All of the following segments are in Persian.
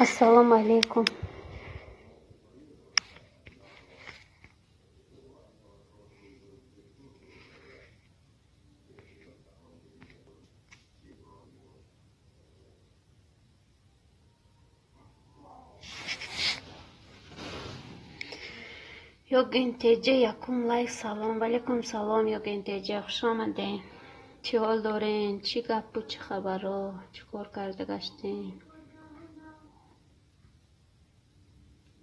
السلام علیکم. یک انتیجه یکم لایک. سلام علیکم. سلام. یک انتیجه خوش آمدین. چی حال دارین؟ چی گپ و چی خبرها؟ چی کار کرده گشتین؟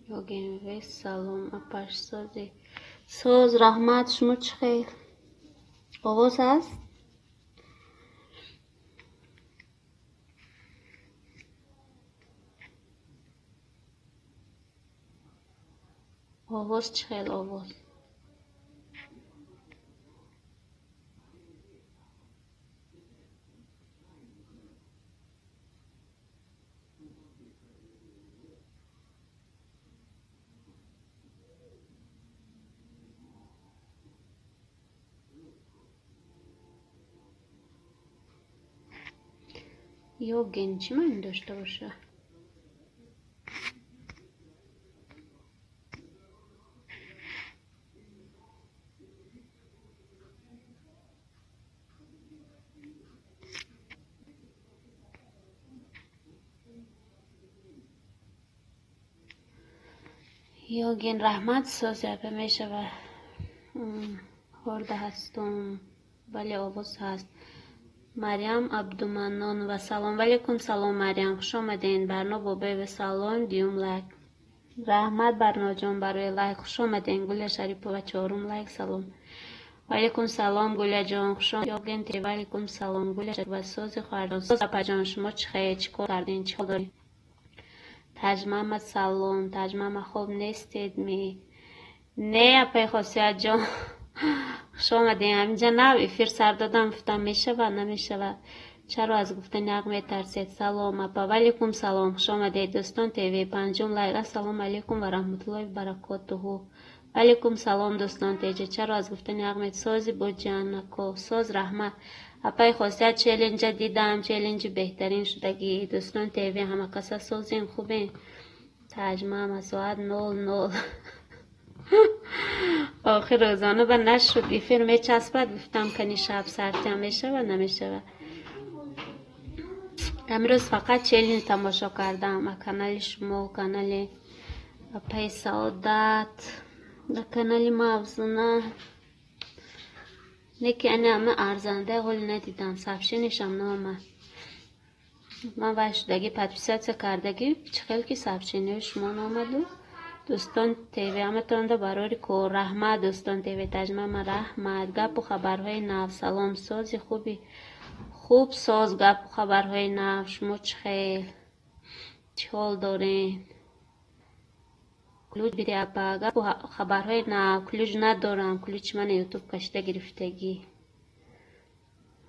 یوگین وی سلام. اپش سازی ساز رحمت. شما چی خیر؟ آواز هست؟ آواز چی خیر؟ آواز یوگین چی من داشته باشه؟ یوگین رحمت سازی اپه میشه و خورده هستم ولی آواز هست. مریم عبدالمنان و سلام علیکم. سلام مریم، خوش آمدین. برنا بابه و سلام دیوم لایک. رحمت برنا جان برای لایک خوش آمدین. گل شریف و چهارم لایک. سلام علیکم. سلام گل جان، خوش آمدین. یوگین تی و علیکم سلام. گل شریف و ساز خواردن. ساز اپا جان شما چی خیر؟ چی کار کردین؟ چی حال دارین؟ تاج محمد سلام. تاج محمد خوب نیستید می؟ نه اپای خاصیت جان خوش آمدین. همینجا نه افیر سر دادم گفتم میشه و نمیشه و چرا از گفتن حق میترسید. سلام اپا. وعلیکم سلام. خوش آمدید دوستان. تیوی پنجم لایک. السلام علیکم و رحمت الله و برکاته. علیکم سلام دوستان. تیجه چرا از گفتن حق میت. سازی با جانکو ساز رحمت اپای خاصیت چلنج دیدم. چلنج بهترین شدگی دوستان. تیوی همه کسا سازین خوبین. تجمع مساعد 00 آخر روزانه به نشد ای فیلم چسبت گفتم کنی شب سرتی هم میشه و نمیشه و امروز فقط چلین تماشا کردم. کانال شما، کانال پای سعادت، کانال موزونه نکی اینه همه ارزنده حال ندیدم. سبشینشم نامه من وشدگی پتوسیت کردگی چخیل که سبشینه شما نامدو دوستان. تیوی همه تانده براری که رحمت دوستان. تیوی تجمع رحمت گپ و خبرهای نو. سلام سازی خوبی؟ خوب ساز گپ و خبرهای نو. شما چه خیل؟ چه حال دارین؟ کلوچ بیدی اپا گپ و خبرهای نو. کلوچ ندارم. کلوچ من یوتیوب کشته گرفتگی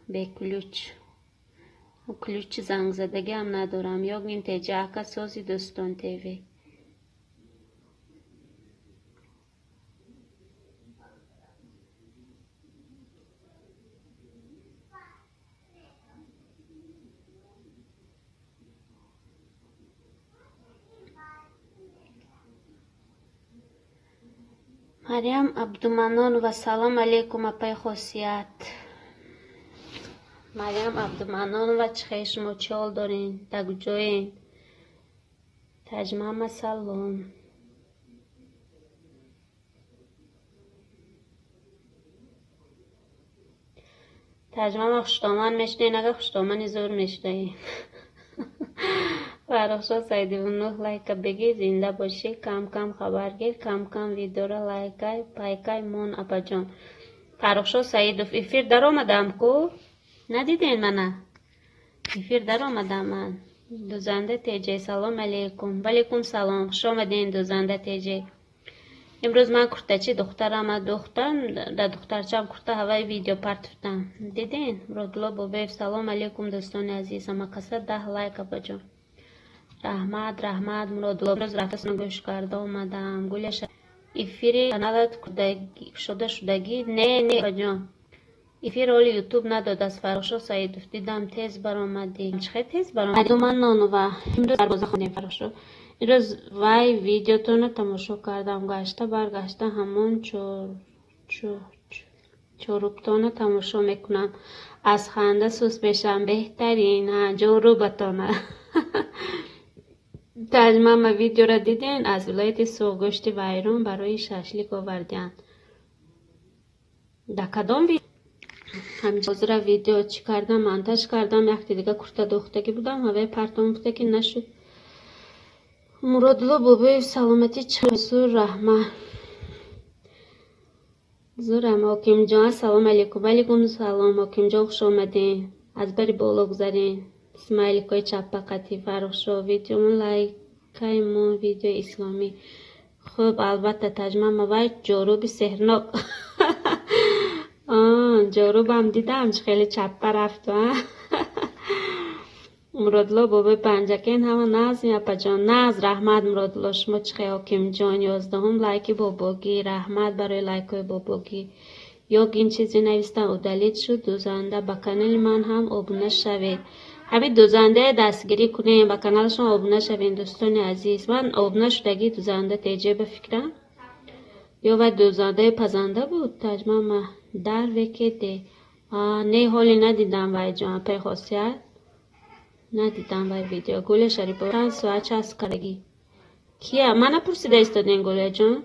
به کلوچ و کلوچ زنگ زدگی هم ندارم. یا این تیجه اکا سازی دوستان. تیوی مریم عبدالمنان و سلام علیکم اپای خاصیت. مریم عبدالمنان و چه خیر؟ شما چه حال دارین؟ در کجایین؟ تجمع سلام. تجمع خوشتامن میشنین؟ اگه خوشتامن زور میشنین فرخشا سایدی و 9 لایک بگی. زنده باشی. کم کم خبر گیر. کم کم ویدیو را لایکای پایکای مون اپا جان. فرخشا سعید افیر در آمدم کو ندیدین منه؟ افیر در آمدم من. دوزنده تیجه سلام علیکم. وعلیکم سلام. خوش آمدین دوزنده تیجه. امروز من کرتچی دخترم دخترم در دخترچم کرته هوای ویدیو پرتفتم دیدین؟ رودلا بابیف سلام علیکم دوستان عزیز. همه کسا 10 لایک اپا جان. رحمت مراد امروز رفتن گوش کرده آمدم. گلش افیری کانالت شدگی نه اپا جان. ефір роли ютуб نداد از فرخشا سعیدوف دیدم تیز برآمدی. خیلی تیز برآمدی. من نانو و امروز بازه خوندیم فرخشا. امروز وای ویدیوتون رو تماشا کردم، گشته برگشته همون چروبتون رو تماشا میکنم. از خنده سوس بشم بهترین جروبتونه. ترجمه ویدیو را دیدین؟ از ولایت سوگشت ویرون برای ششلیک آوردن. در کدام ویدیو؟ همینجا را ویدیو چی کردم مانتاژ کردم. یک دیگه کرته دختگی بودم هوای پرتون بوده که نشد. مرادلو بابای سلامتی چمسور رحمه زورم حاکم جان سلام علیکم. علیکم سلام حاکم جان، خوش آمدین. از بری بالا گذارین. اسمایلیکای چپقتی فرخشا ویدیومون لایکایمون ویدیو اسلامی. خب البته ترجمه موای جاروب سحرناک. جاروب هم دیدم خیلی چپه رفت. مرادلا بابای پنجکین همه ناز یا جان ناز رحمت مرادلا شما چخی حاکم جان 11 لایکی باباگی رحمت برای لایکای باباگی. یا این چیزی نویستم او دلیل شد. دوزنده با کانال من هم ابونه شوید. همین دوزنده دستگیری کنیم با کانالشون ابونه شوید دوستان عزیز. من ابونه شدگی دوزنده تیجه بفکرم یا و دوزنده پزنده بود ترجمه ما در وکیده. نه حالی ندیدم وای جان پی خاصیت ندیدم وای ویدیو. گل شریف چند ساعت چست کرگی کیه؟ من پرسیده استادین گل جان.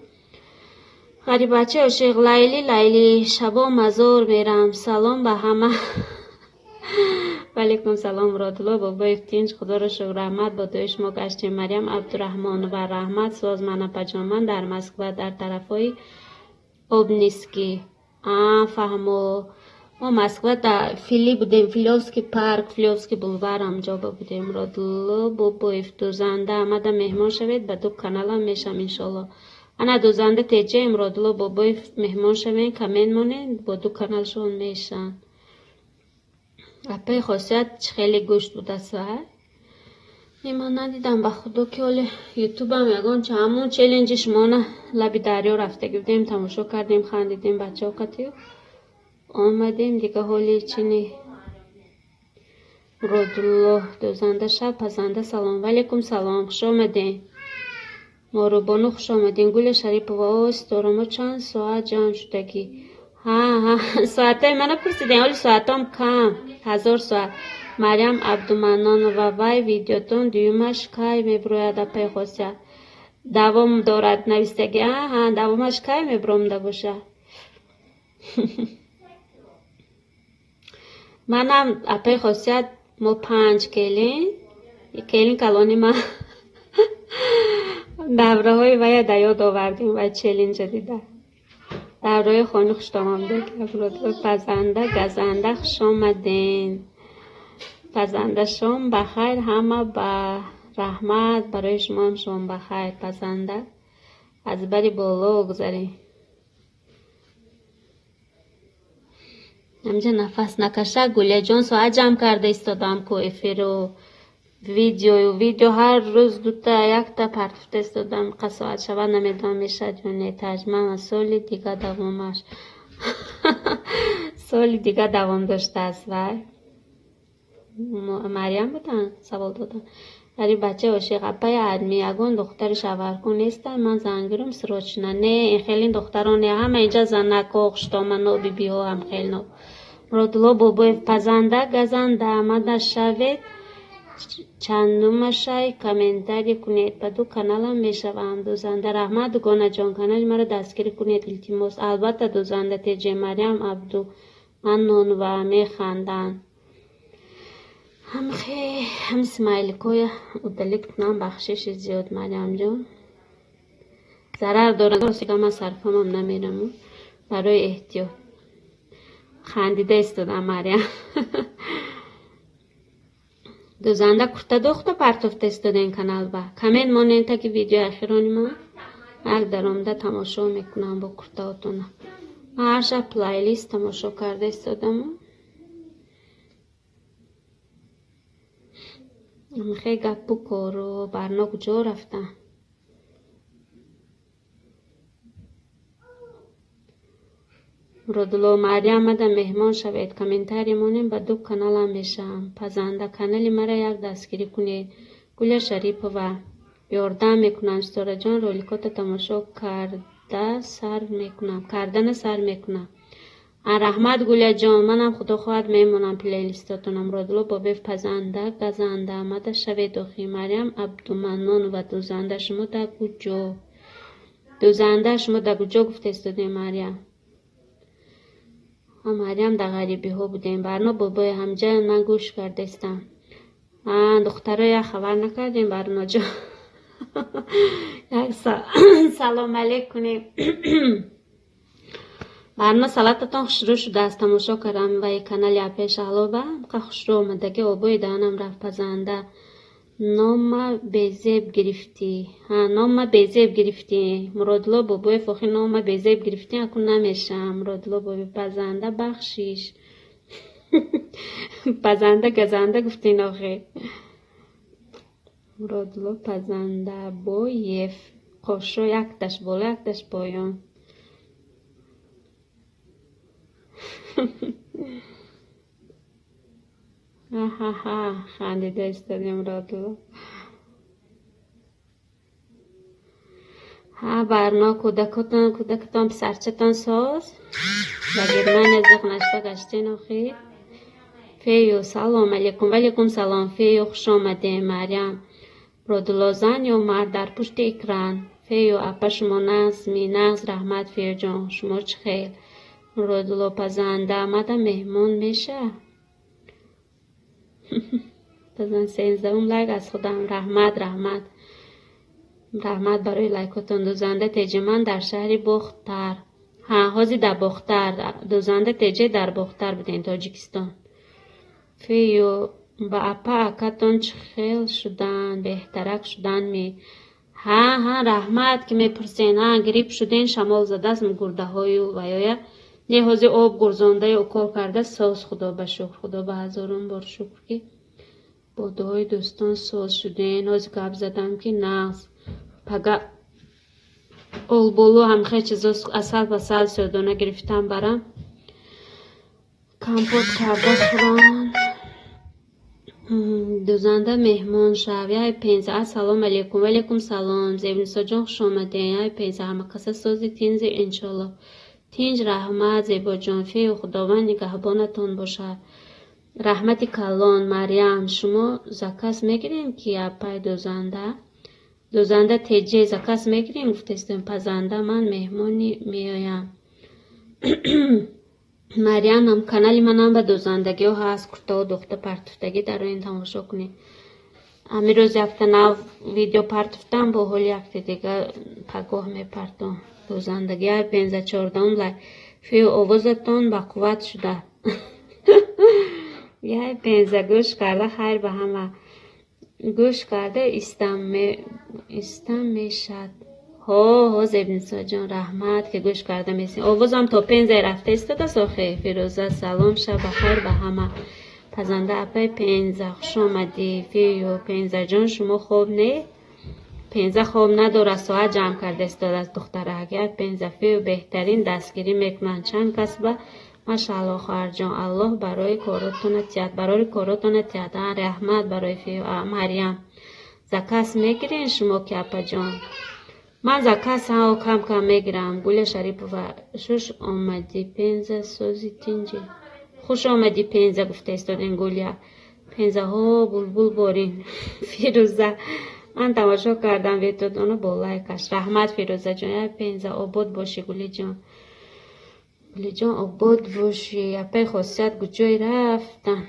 غریب بچه عاشق لیلی شبا مزار میرم. سلام به همه. وعلیکم سلام مرادلا بابا افتینج خدا رو شکر رحمت با دویش ما گشتیم. مریم عبدالرحمن و رحمت سازمان پجامان در مسکو در طرفای اوبنیسکی. فهمو ما مسکو در فیلی بودیم فیلوفسکی پارک فیلوفسکی بولوار همجا بودیم. مرادلا بابا افتوزنده آمده مهمان شوید به دو کانال هم میشم انشالله. انا دوزنده تیجه امرادلا بابای مهمان شوین کمین مونین با دو کانال شون میشن. اپای خاصیت خیلی گوشت بود است. من ندیدم به خدا که حال یوتیوب هم یگان چه همون چلنجش مانه لبی دریا رفته گفتیم تماشا کردیم خندیدیم بچه ها کتیو آمدیم دیگه حالی چینی. مرادلا دوزنده شب پزنده سلام. وعلیکم سلام خوش آمدین. مارو خوش آمدین. گل شریف واس دارم چند ساعت جمع شدگی. ساعته منو پرسیدین حالی ساعتم کم 1000 ساعت. مریم عبدالمنان و وای ویدیوتون دیومش کای میبروید پی خاصیت دوام دارد نویستگی. دوامش کای میبرومده باشه. منم اپی خاصیت ما 5 کلین کلانی من دوره های وی دیاد آوردیم و چلنج دیده دوره خانه خوش آمده پزنده گزنده خوش آمدین. پزنده شام بخیر همه با رحمت برای شما هم شام بخیر. پزنده از بری بالا بگذارین. همجا نفس نکشه. گلیه جان ساعت جمع کرده استادم که افیر و ویدیو هر روز دوتا یک تا پرتفت استادم که ساعت شبه نمیدونم میشه جونه ترجمه سالی دیگه دوامش سالی دیگه دوام داشته است. وای مریم بودن سوال دادن. ولی بچه عاشق اپای ادمی یگون دختر شورکون نیستن. من زنگرم سروچنه نه این خیلی دخترانه همه اینجا زنک و خشتامن و بی بی ها هم خیلی نو. مرادلا بابای پزنده گزنده آمده شوید چندم شای کامنتاری کنید. به دو کانال هم میشوم دوزنده رحمت گانه جان کانال مرا دستگیری کنید التماس. البته دوزنده تیجه مریم عبدو منون و میخندن هم سمایلی کوی ادلیک کنم بخشش زیاد مریم جان ضرر دارن درسته که من صرفم هم نمیرم برای احتیاط. خندیده استادم مریم. دوزنده کرته دخته پرتفت استاده این کانال با کمین مانین تا که ویدیو اخیرانی من یک درامده تماشا میکنم با کرته هاتونه. من هر شب پلایلیست تماشا کرده استادم. خیلی گپو کارو برنا کجا رفتن. رودلو مریم آمده مهمان شوید. کامنتاری مونیم به دو کانال هم میشم. پزنده کانالی مرا یک دستگیری کنید. گل شریف و یاردم میکنم. ستاره جان رولیکوت تماشا کردن سر میکنم. رحمت گل جان منم خدا خواهد میمونم پلیلیستاتونم. رودلو بابیف پزنده گزنده آمده شوید. دوخی مریم عبدالمنان و دوزنده شما در کجا؟ دوزنده شما در کجا گفته استادی مریم؟ مریم در غریبی ها بودیم. برنا بابای همجا من گوش کرده استم. دختره یا خبر نکردیم برنا جا. یک سلام علیک کنیم. برنا سلاتتان خوشرو شده است. تماشا کردم و یک کانال یا پیش حلوبه که خوشرو آمدگی آبای دانم رفت پزنده. نام بیزیب گرفتی. نام بیزیب گرفتی. مرادلو بابای فخی نام بیزیب گرفتی اکن نمیشم. مرادلو بابای پزنده بخشیش. پزنده گزنده گفتین آخه. مرادلو پزنده بایف. قشو یک دش بالا یک دش پایان. خندیده استادیم مرادلو. برنا کودکتان پسرچتان ساز بگیر من ازق نشته گشتین آخی. فیو سلام علیکم. ولیکم سلام فیو خوش آمده مریم. رودلو زن یا مرد در پشت اکران. فیو اپا شما نغز رحمت فیو جان شما چه خیل. رودلو پزنده آمده مهمون میشه. پزن 13 لایک از خودم. رحمت برای لایکاتون. دوزنده تیجه من در شهری بختر. هازی در بختر. دوزنده تیجه در بختر بودین تاجیکستان. فیو با اپا اکاتون چه خیل شدن بهترک شدن می. رحمت که میپرسین گریپ شدین شمال زده است گرده های و یا نه هازی آب گرزانده و کار کرده ساز. خدا به شکر. خدا به هزاران بار شکر که با دعای دوستان ساز شدین. هازی گپ زدم که نغز پگه اولبولو همخه چیزا اصل بسل سردانه گرفتم برم کمپوت کرده خوران. دوزنده مهمان شو. یای 15 سلام علیکم. ولیکم سلام. زیبنیسا جان خوش آمدین. یای 15 همه کسا سازی تینز انشالله. تینج رحمت زیبا جان فی خداوند نگهبانتان باشه. رحمت کلان مریم شما زکاس میگیرین که اپای دوزنده تیجه زکاس میگیرین گفتستیم پزنده من مهمانی میایم. مریم هم کانالی منم به دوزندگی ها هست کرتا و دخته پرتفتگی در این تماشا کنی. امی روز یکتا نو ویدیو پرتفتم با حال یکتا دیگه پگاه می پرتم. دوزندگی های 15-14 لای فیو آوازتون با قوت شده. یه 15 گوش کرده خیر به همه گوش کرده استم میشد. ها زبنیسا جان رحمت که گوش کرده میسین. آوازم تا 15 رفته استاده ساخه. فیروزه سلام شب بخیر به همه. پزنده اپای 15 خوش آمدی. فیو 15 جان شما خوب نه؟ 15 خوب نداره ساعت جمع کرده استاد از دختره. اگر 15 فیو بهترین دستگیری میکنن چند کسبه ماشاءالله خواهر جان. الله برای کاراتون تیاد. رحمت برای فیو مریم. زکاس میگیرین شما که اپا جان؟ من زکاس ها کم میگیرم. گل شریف و شش آمدی 15 سوزی تینجی. خوش آمدی 15 گفته استادین گلیا. 15 ها بلبل بارین. فیروزه من تماشا کردم ویدیوتونو با لایکش. رحمت فیروزه جان. 15 آباد باشی گلی جان. گلی جان آباد باشی. یپای خاصیت گجای رفتن.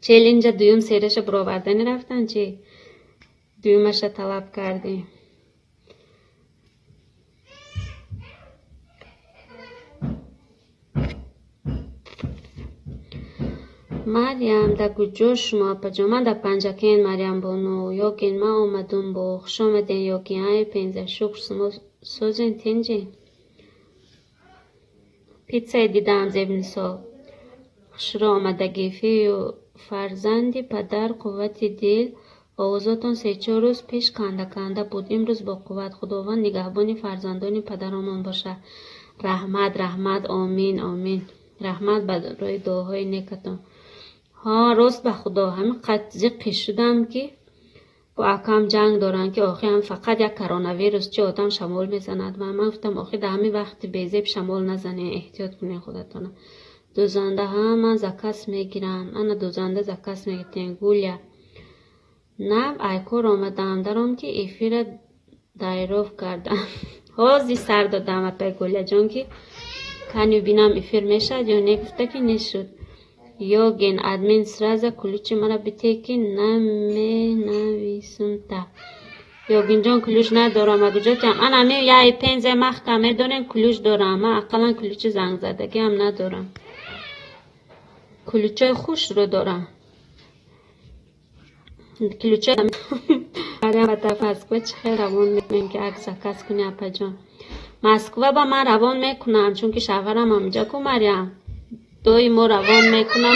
چلنج دویم سیرش برآوردنی رفتن چی؟ دویمش طلب کردیم. مریم در کجا شما پجا؟ من در پنجکین مریم بانو. یاکین من آمدون با خوش آمدین. یاکین های 15 شکر شما سوزین تینجین. پیتزای دیدم زبنیسا خوش را آمدگی فی فرزندی پدر قوت دل. آوازاتون 3-4 روز پیش کنده بود. امروز با قوت. خداوند نگهبانی فرزندان پدرمان باشه. رحمت آمین آمین. رحمت برای دعاهای نیکتان. ها راست به خدا همین قد شدم که با اکم جنگ دارن که آخه هم فقط یک کرونا ویروس چه آدم شمال میزند و من گفتم آخه در همین وقت بیزیب شمال نزنه، احتیاط کنین خودتون. دوزنده ها من زکس میگیرم، انا دوزنده زکس میگیرم گولیا نه ایکور آمدم درم که ایفیر دایروف کردم. حاضی سر دادم اپای گولیا جان که کنیو بینم ایفیر میشد یا نگفته که نشد. یا گین ادمین سرازه کلوچی مرا بیته که نمی نویسم تا یا گین جان کلوچ ندارم اگه جا که من همی یه پنزه محکمه دارم کلوچ دارم، من اقلا کلوچ زنگ زدگی هم ندارم، کلوچای خوش رو دارم کلوچای برای با طرف مسکوه چه خیلی روان میکنیم که عکس کس کنی اپا جان. مسکوه با من روان میکنم چون که شوهرم همجا که مریم دوی ما روان میکنم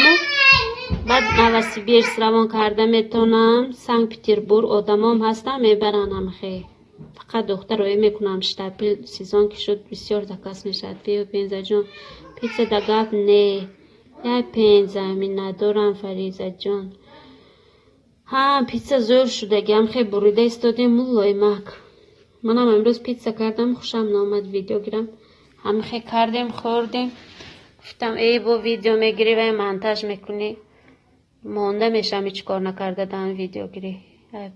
و بعد نوسیبیرس روان کرده میتونم سنگ پتربورگ آدمام هستم میبرنم خیلی فقط دختر روی میکنم شتاپیل سیزان که شد بسیار دکاس میشد پیو پینزه جان پیچه دگاب نه یه پینزه همین ندارم فریزه جان. ها پیتزا زور شده گم خیلی بریده استادیم مولای مک. منم امروز پیتزا کردم خوشم نامد ویدیو گیرم هم خیلی کردیم خوردیم گفتم ای با ویدیو میگیری و منتاج میکنی مونده میشم هیچ کار نکرده دارم ویدیو گیری.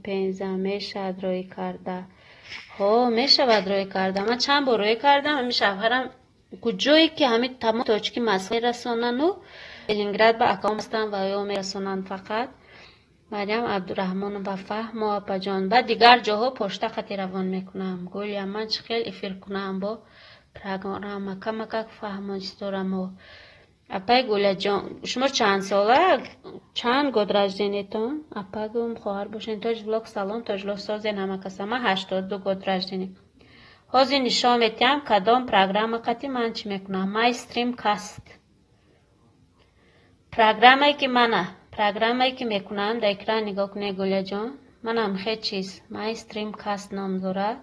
پینزا میشد روی کرده ها میشود روی کرده من چند بار روی کردم همی شوهرم کجایی که همین تمام تاچکی مسئله رسانن و الینگراد با اکام هستن و یا میرسانن فقط مریم عبدالرحمن و فهم و اپا جان. بعد دیگر جاها پشت خطی روان میکنم گویا من چه خیلی افیر کنم با پروگرام مکه فهمانش دارم و اپای گولا جان شما چند ساله چند گودرج دینیتون اپا گم خواهر باشین تاج بلاک سالن تاج بلاک سازین همه کسا من 82 گودرج دینیم حاضی نشان میتیم کدام پروگرام قطعی من چی میکنم مای استریم کاست پروگرامی که منه پروگرامی که میکنم در اکران نگاه کنه گولا جان منم خیلی چیز مای استریم کاست نام دارد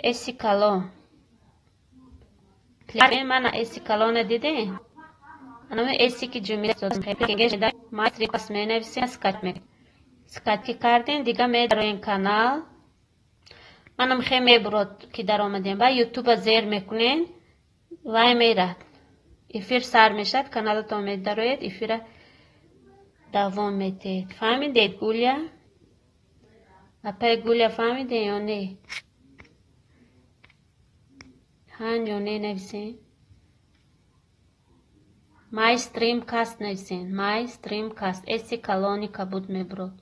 اسی کلون من اسی کلون دیده انا اسی که جمعه دادم خیلی کنگش میدم مای استریم کاست می نویسیم سکت که کردین دیگه می در این کانال منم خیلی میبرد که در آمدیم با یوتیوب زیر میکنین وای میرد افیر سر میشد کانالتون میدروید افیر دوام میتید فهمیدید گولیا اپای گولیا فهمیدین یا نه هن یا نه نویسین مای استریم کاست نویسین مای استریم کاست اسی کلونی کبود میبرد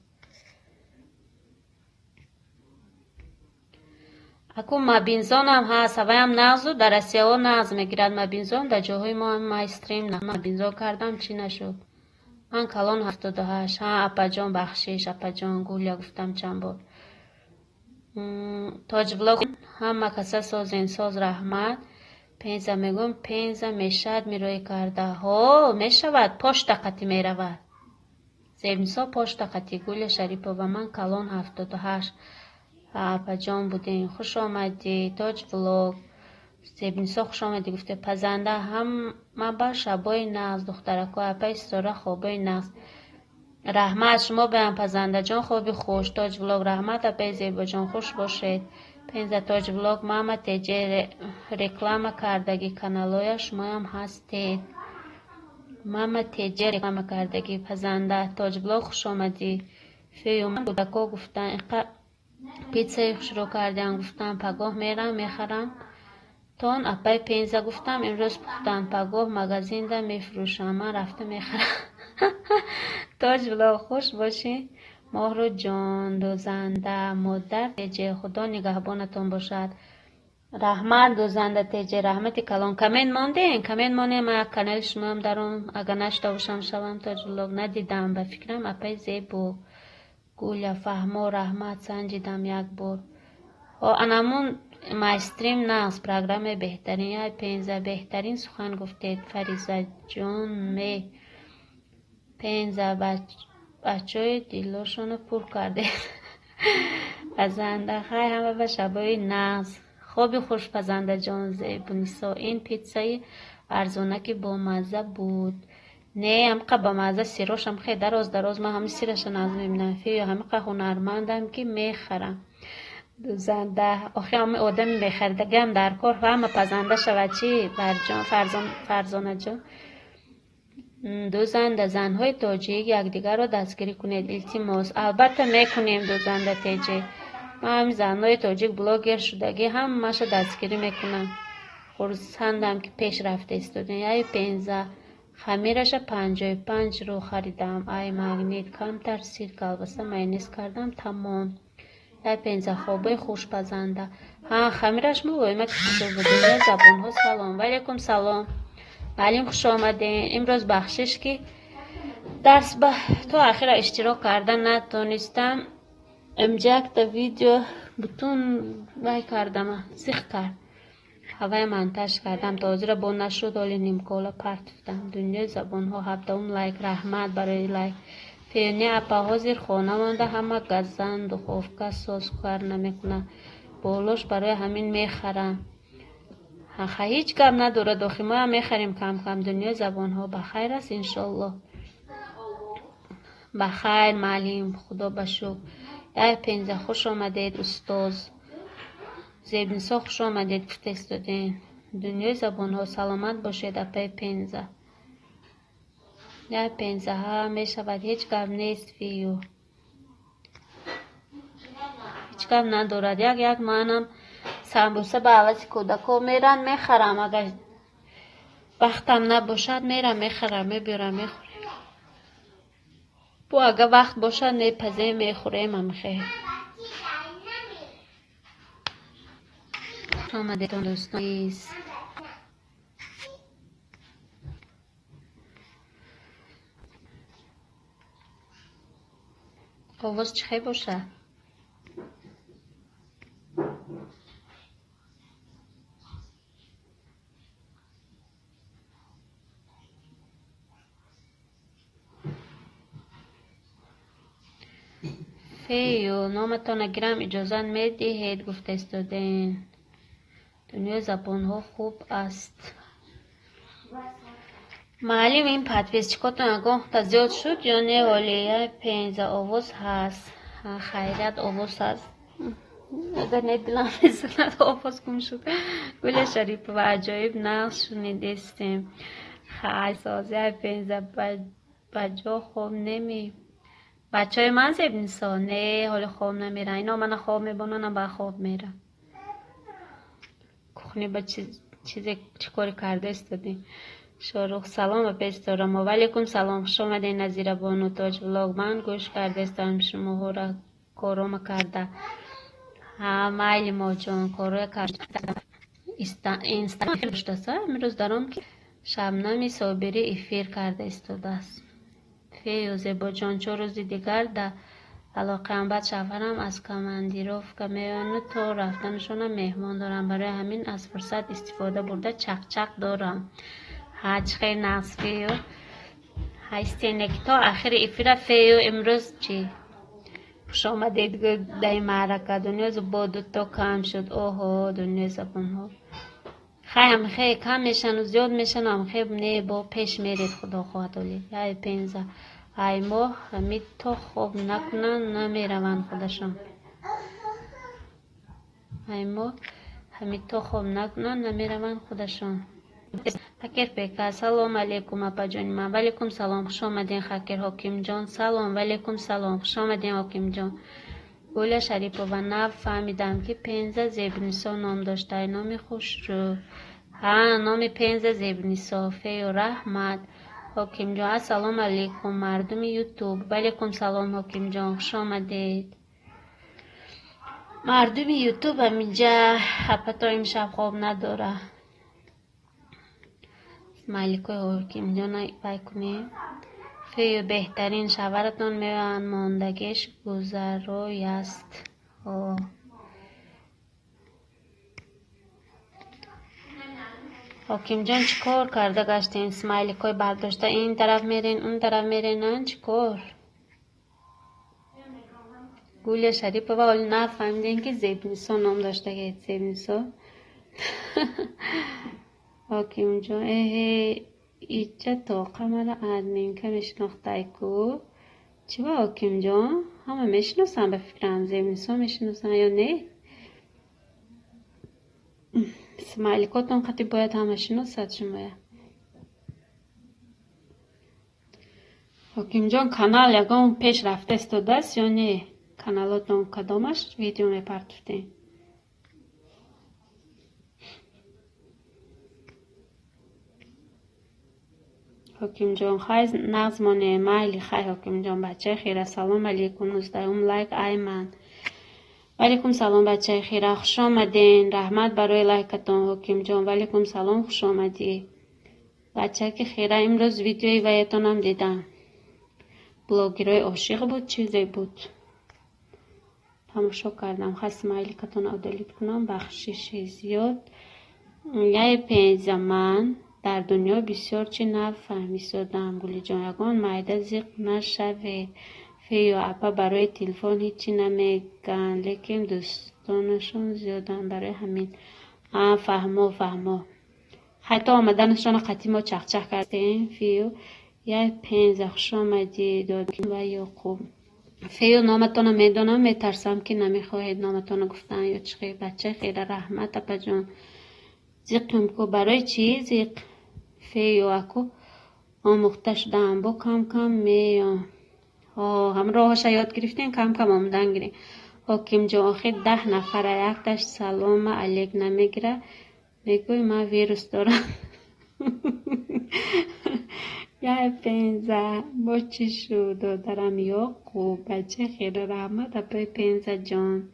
اکو مبینزان هم هست هوای هم نغزو در اسیا ها نغز میگیرد مبینزان در جاهای ما هم مای استریم نه مبینزان کردم چی نشد من کلان 78 ها اپا جان بخشش اپا جان گولیا گفتم چند بار تاج بلاک هم کسا سازین ساز رحمت پینزه میگم پینزه میشد میروی کرده ها میشود پشت قطی میرود زیبنسا پشت قطی گولیا شریفه و من کلان 78 اپا جان بودین خوش آمدی تاج بلاک زیبنسا خوش آمدی گفته پزنده هم من با شبای نغز دخترکو اپای ستاره خوابای نغز رحمت شما به هم پزنده جان خوبی خوش تاج بلاک رحمت اپای زیبا جان خوش باشید پینزه تاج بلاک محمد تیجه رکلام کردگی کانالویا شما هم هستید محمد تیجه رکلام کردگی پزنده تاج بلاک خوش آمدی فیوم کودکو گفتن پیتزای خوش رو کردن گفتم پگاه میرم میخرم تون اپای پینزه گفتم امروز پختم پگاه مگزین ده میفروشم من رفته میخرم تاج بلاک خوش باشی مهرو جان دوزنده مادر تیجه خدا نگهبانتون باشد رحمت دوزنده تیجه رحمتی کلان کمین مانده من کانال شما هم دارم اگه نشته باشم شوم تاج بلاک ندیدم به فکرم اپای زیبو گولیا فهمو رحمت سنجیدم یک بار انمون مایستریم ناز پروگرام بهترین یا پینزه بهترین سخن گفتید فریزه جون می پینزه بچه های دیلاشونو پر کرده از اندخای همه به شبای ناز خوبی خوشپزنده جان زیبونیسا. این پیتزای ارزونکی با مزه بود. نه همقدر با مزه سیروش هم خیلی دراز ما همه سیرش نازم نفی یا همقدر هنرمندم که میخرم دوزنده آخه همه آدم میخرده هم در کار و همه پزنده شود چی برجان فرزانه جان. دوزنده زنهای تاجیک یکدیگر را دستگیری کنید التماس. البته میکنیم دوزنده تیجی. ما همین زنهای تاجیک بلاگر شدگی هم ماشه دستگیری میکنم. خورسندم که پیش رفته استودن. ای 15 خمیرش 55 رو خریدم. ای مگنیت کمتر سیر کلبسه مینیز کردم تمام. ای 15 خوبه خوشپزنده. ها خمیرش مگویم که چطور بودیم. زبان ها سلام. وعلیکم سلام. معلم خوش آمدین. امروز بخشش که درس به تا آخر اشتراک کردن نتونستم. امجا تا ویدیو بتون وای کردم سیخ کرد. هوای منتش کردم تازه را با نشد حالی نیمکالا پرتفتم. دنیای زبان ها 17 لایک رحمت برای لایک. فیونی اپا ها زیر خانه مانده همه گزن دخوفکه ساز کار نمیکنه. بولوش برای همین میخرم. هیچ کم نداره داخل ما هم میخریم کم کم. دنیای زبان ها بخیر است انشالله. بخیر معلم خدا بشکر. ای 15 خوش آمدید استاز زیبنسا خوش آمدید فرستادین. دنیای زبان ها سلامت باشید اپای 15. ای 15 ها میشود هیچ کم نیست فیو. هیچ کم ندارد. یک منم سمبوسه به عوض کودکو میرن میخرم. اگر وقتم نباشد میرم میخرم میبیرم میخورم. بو اگر وقت باشد نیپزه میخوریم هم خیر. آمدیتون دوستان. آواز چخی باشه. فیو نامتان اگرم اجازه میدهید گفته استودین. دنیای زبان ها خوب است. معلم این پدویز چکاتون اگاه تا زیاد شد یا نه ولی 15 آواز هست. خیرت آواز هست. اگر ندلم بزند آواز کم شد. گل شریف و عجایب نقش شنیدستیم. خیلی سازه 15 بجا خوب نمی. بچه های من زیب نیستان نه حال خواب نمیرن. اینا من خواب میبانن با خواب میرن. کخنی با چیزی چکاری کرده استادیم. شاروخ سلام و پیستارم و ولیکم سلام. خوش آمدین نظیر بانو تاج ولاگ. من گوش کرده استانم شما ها را کارام کرده. مایل ما جان کارو کرده. اینستاگرام داشته سا امروز دارم که شبنمی صابری افیر کرده استاده است. فیوزه با جان 4 روز دیگر در علاقه هم بعد شفرم از کماندیروف که میانه تا رفتنشون مهمان دارم. برای همین از فرصت استفاده برده چک دارم. هاچ خیلی نقص فیو هایستینه که تا آخر افیر فیو امروز چی خوش آمدید در معرکه. دنیا با 2 تا کم شد. اوه دنیا زبان ها خیلی کم میشن و زیاد میشن هم خیلی نه با پیش میرید خدا خواهد ولید. ای 15 ای ما همید تا خوب نکنن نمیروند خودشان. ای ما همید تا خوب نکنن نمیروند خودشان. خکر پیکا سلام علیکم اپا جانی من. ولیکم سلام خوش آمدین خکر حاکم جان. سلام ولیکم سلام خوش آمدین حاکم جان. گل شریف و نو فهمیدم که 15 زیبنیسا نام داشته. نام خوش رو نام 15 زیبنیسا فی و رحمت. حاکم جان السلام علیکم مردم یوتیوب. ولیکم سلام حاکم جان خوش آمدید مردم یوتیوب. هم اینجا حپتا امشب خواب نداره. مالکوی حاکم جان بای کنیم. فی بهترین شورتان میوان ماندگیش گذروی است. حاکم جان چیکار کرده گشتین؟ اسمایلیکای برداشته این طرف میرین اون طرف میرین چیکار؟ گوله شریف و ولی نفهمیدین که زیبنیسا نام داشته که زیبنیسا حاکم جان ایچه طاقه مرا ادمین که میشناخته کو چی با حاکم جان همه میشناسن به فکرم زیبنیسا میشناسن یا نه اسماعیلیکاتون خطی باید همه شناسد شما حاکم جان کانال یکم پیش رفته استوده است یا نه کانالاتون کدامش ویدیو میپرتفتین حاکم جان خیز نظمانه مایلی خی حاکم جان بچه خیره سلام علیکم 19 لایک ایمن وعلیکم سلام بچه خیره خوش آمدین رحمت برای لایکتون حاکم جان وعلیکم سلام خوش آمدی بچه که خیره امروز ویدیوی ویتونم دیدم بلاگرای عاشق بود چیزی بود تماشا کردم خواستم مایلیکتون رو دلیت کنم بخشش زیاد یه 5 زمان در دنیا بسیار چی نفهمیدم گلی جان یگان مایده زیق نشوه فی و اپا برای تلفن هیچی نمیگن لیکن دوستانشون زیادن برای همین فهمو حتی آمدنشان قطعی ما چخ کردیم فیو یه 5 خوش آمدی دادیم و یا خوب فیو نامتون میدونم میترسم که نمیخواهید نامتون گفتن یا چخی بچه خیلی رحمت اپا جان زیقم کو برای چی زیق فیو اکو آموخته شدم با کم میام همراهش یاد گرفتین کم آمدن گیرین حاکم جان آخه 10 نفر یک تاش سلام علیک نمیگیره میگوی من ویروس دارم یه 15 با چی شد دارم یا خوب بچه خیلی رحمت اپای 15 جان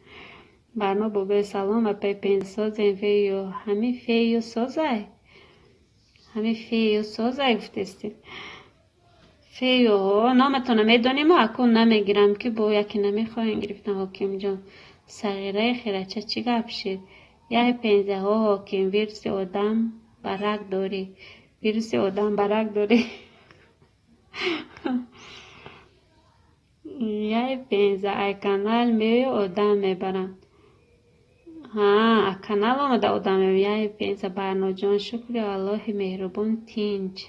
برنا بابای سلام اپای 15 سازین فیو همین فیو سازه گفتستید فیو نامتون میدونیم و اکون نمیگیرم که با یکی نمیخواین گرفتن حاکم جان صغیره خیره چی گپ شد یه 15 حاکم ویروس آدم برک داری یه 15 ای کانال می آدم میبرن کانال آمده آدم می یه 15 برنا جان شکر الله مهربان تینج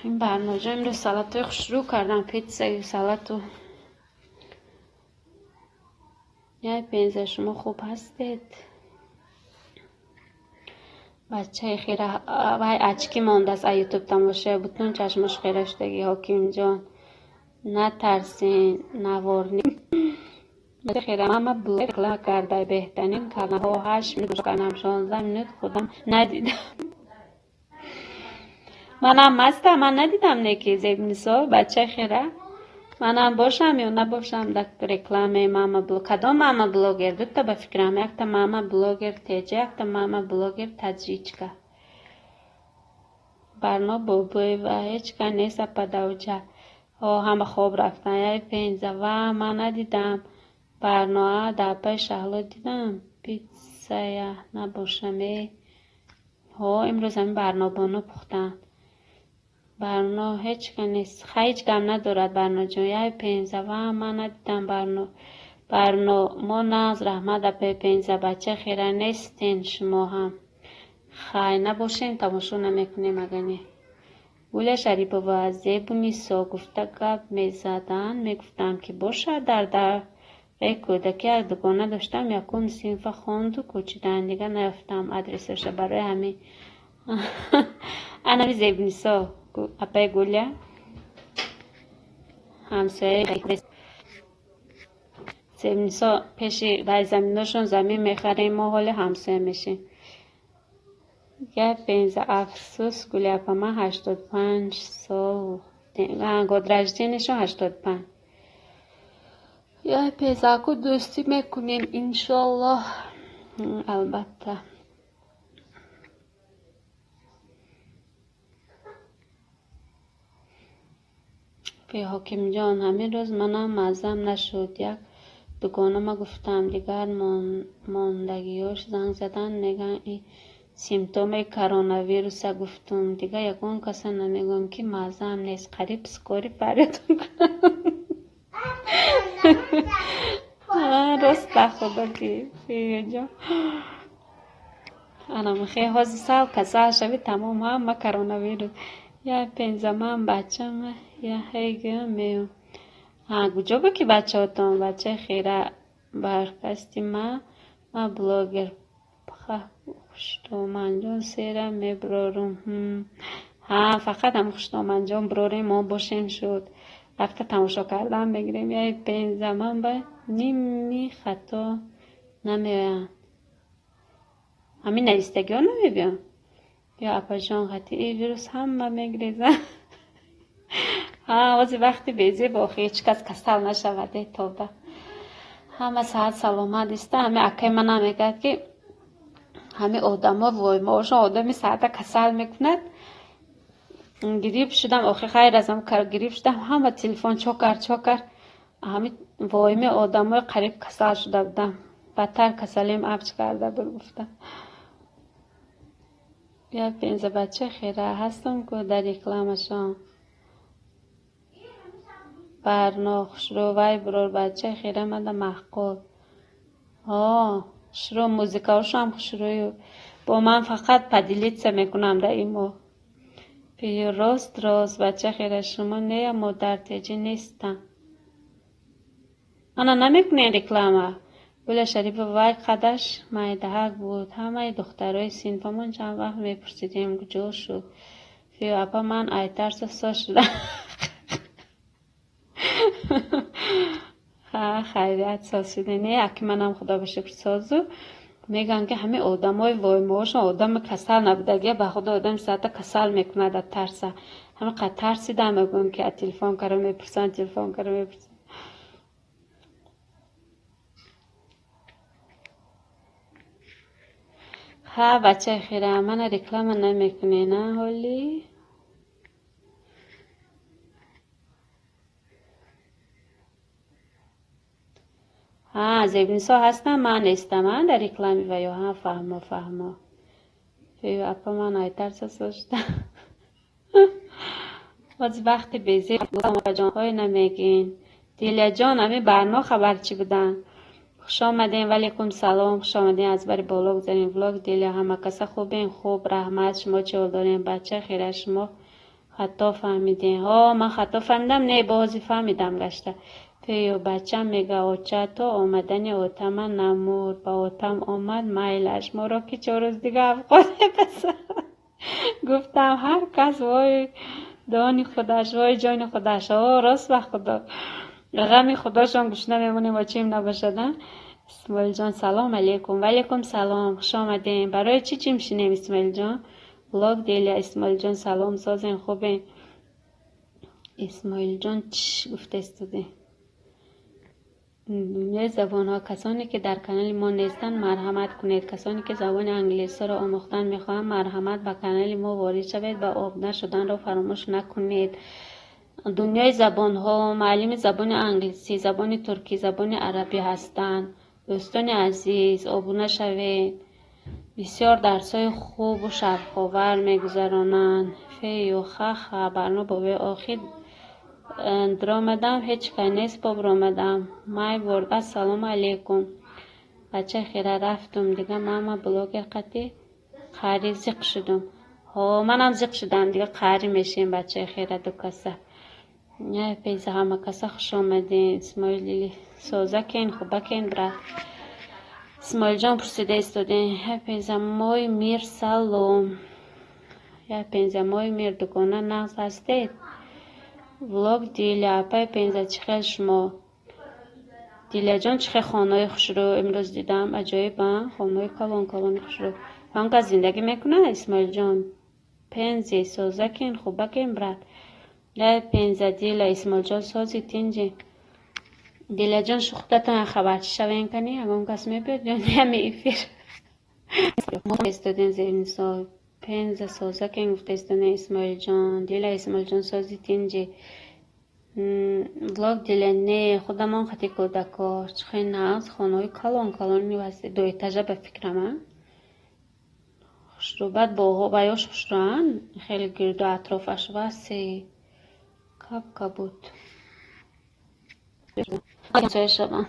این برنامه امروز سلطه شروع کردم پیتزا سلطه یه 15 شما خوب هستید بچه خیره وای اچکی مانده است یوتیوب تماشا بودن چشمش خیره شدگی حاکم جان نترسین نوارنی بچه خیره من بلوگ کرده بهترین کارنامه ها 8 مینوت کردم 16 مینوت خودم ندیدم منم مستم من ندیدم نکی زیبنیسا بچه خیره منم باشم یا نباشم در رکلام ماما بلوگ کدام ماما بلوگر دوتا به فکرم یک تا ماما بلوگر تیجه یک تا ماما بلوگر تجریچکا برنا بابای و هیچ که نیست پدوجه همه خواب رفتن یه 15 و من ندیدم برنا در شهلا دیدم پیتزا نباشم امروز همین برنا بانو پختن برنا هیچ که نیست هیچ گم ندارد برنا جان یه 15 و من ندیدم برنا ما ناز رحمت اپای 15 بچه خیره نیستین شما هم خیلی نباشین تماشا نمیکنیم اگه گوله شریف و زیبنیسا گفته گپ میزدن میگفتم که باشه در کودکی از دوگانه داشتم یکون صنف خواند و کوچیدن دیگه نیفتم ادرسش برای همین انا زیبنیسا اپای گوله همسایه زیبنیسا پیشی در زمیناشون زمین میخریم ما حال همسایه میشیم یه 15 افسوس گوله اپا من 85 سال گودرج دینشون 85 یه 15 کو دوستی میکنیم انشالله البته به حاکم جان همین روز منم مزم نشد یک دوگانه ما گفتم دیگر ماندگیاش زنگ زدن میگن این سیمتوم کرونا ویروس گفتم دیگه یکون کسی نمیگم که مزم نیست قریب سکاری فریاد کنم راست خدا که اینجا انا مخی حوض سال کسال شوی تمام هم کرونا ویروس یا پنجمان بچم یا هیگه میو گوجا با که بچه هاتون بچه خیره برکستی ما بلاگر خوشتومنجان سیرم میبرارم فقط هم خوشتومنجان براریم ما باشیم شد وقت تماشا کردن بگیریم یا پین زمان با نیمی خطا نمیوین همین نویستگی ها نمیبین یا اپا جان خطی ای ویروس همه میگریزن واسه وقتی بیزی با هیچ کس کسل نشوده توبه همه صحت سلامت است همه اکای من هم میگد که همه آدم ها وای ماشون آدمی ساعت کسل میکند گریب شدم آخه خیر ازم گریب شدم همه تلفن چوکر همه وایم آدم های قریب کسل شده بودم بدتر کسلیم افچ کرده بگفتم یا پینزه بچه خیره هستم که در اکلامشان برناخش رو وای برور بچه خیره من در محقول شروع موزیکاوش هم شروع با من فقط پدیلیت سه میکنم در ایمو پی راست بچه خیره شما نه مادر تیجی نیستم انا نمیکنین رکلامه بله شریف وای قدش مایدهک بود همه دخترای سینفمون چند وقت میپرسیدیم کجا شد فیو اپا من ایترس سا شدم خیریت سازیده نه اکی منم خدا به شکر سازو میگن که همه آدم های وای ماشون آدم کسل نبودگی به خدا آدم ساعت کسل میکنه در ترسه همه قد ترسیده میگم که تلفن کرده میپرسن بچه خیره من رکلام نمیکنه نه حالی زیبینسا هستم من نیستم من در رکلامی و یا فهمه فیو اپا من ایتر ساشتم باز وقتی بیزی گفتم جانهای نمیگین دیلیا جان همه برنا خبر چی بودن خوش آمدین ولیکم سلام خوش آمدین از بری بالا بزنین ولاگ دیلیا همه کسا خوبین خوب رحمت شما چه دارین بچه خیره شما خطا فهمیدین من خطا فهمیدم نه بازی فهمیدم گشته پیو بچه میگه اوچه تو آمدن اوتم نمور با اوتم آمد مایلش ما را که 4 روز دیگه افغانه بسر گفتم هر کس وای دانی خودش وای جان خودش راست و خدا غمی خداشان گوش نمیمونیم و چیم نباشدن اسماعیل جان سلام علیکم ولیکم سلام خوش آمدین برای چی میشینیم اسماعیل جان بلاگ دیلیا اسماعیل جان سلام سازین خوبین اسماعیل جان چی گفته استوده دنیای زبان ها کسانی که در کانال ما نیستن مرحمت کنید کسانی که زبان انگلیسی را آموختن میخواهند مرحمت به کانال ما وارد شوید و آبدار شدن را فراموش نکنید دنیای زبان ها معلم زبان انگلیسی زبان ترکی زبان عربی هستند دوستان عزیز آبونه شوید بسیار درسای خوب و شرف‌آور میگذرانند فی و خخ برنامه با آخر درآمدم هیچ کاری نیست با برآمدم مای ورد السلام علیکم بچه خیره رفتم دیگه ماما بلاگر قطعی قاری زیق شدم منم زیق شدم دیگه قاری میشیم بچه خیره دو کسه نه پیزه همه کسه خوش آمدین اسماعیل لیلی سازکین خوبکین برد اسماعیل جان پرسیده استودین پیزه مای میر سلام پیزه مای میر دکانه نغز هستید ولاگ دیلیا پای پینزه چخیل شما دیلیا جان چخیل خانه خوش رو امروز دیدم عجایب خانه کلان خوش رو که زندگی میکنه اسماعیل جان پینزه سازکین خوبکین برد نه پینزه دیلیا اسماعیل جان سازی تینجی دیلیا جان شخصتان خبر چی شوین کنی اگه کس میبید جان همی ایفیر ما استودین زیرین سال پنز سازکین گفته استونه اسماعیل جان دیلا اسماعیل جان سازی تینجی ولاگ دیلا نه خودمان خطی کودکار چخی نغز خانه کلان میوسته دو اتاجه به فکرم خوش رو بعد با بایاش خوش رو خیلی گرد و اطرافش واسه کب بود شما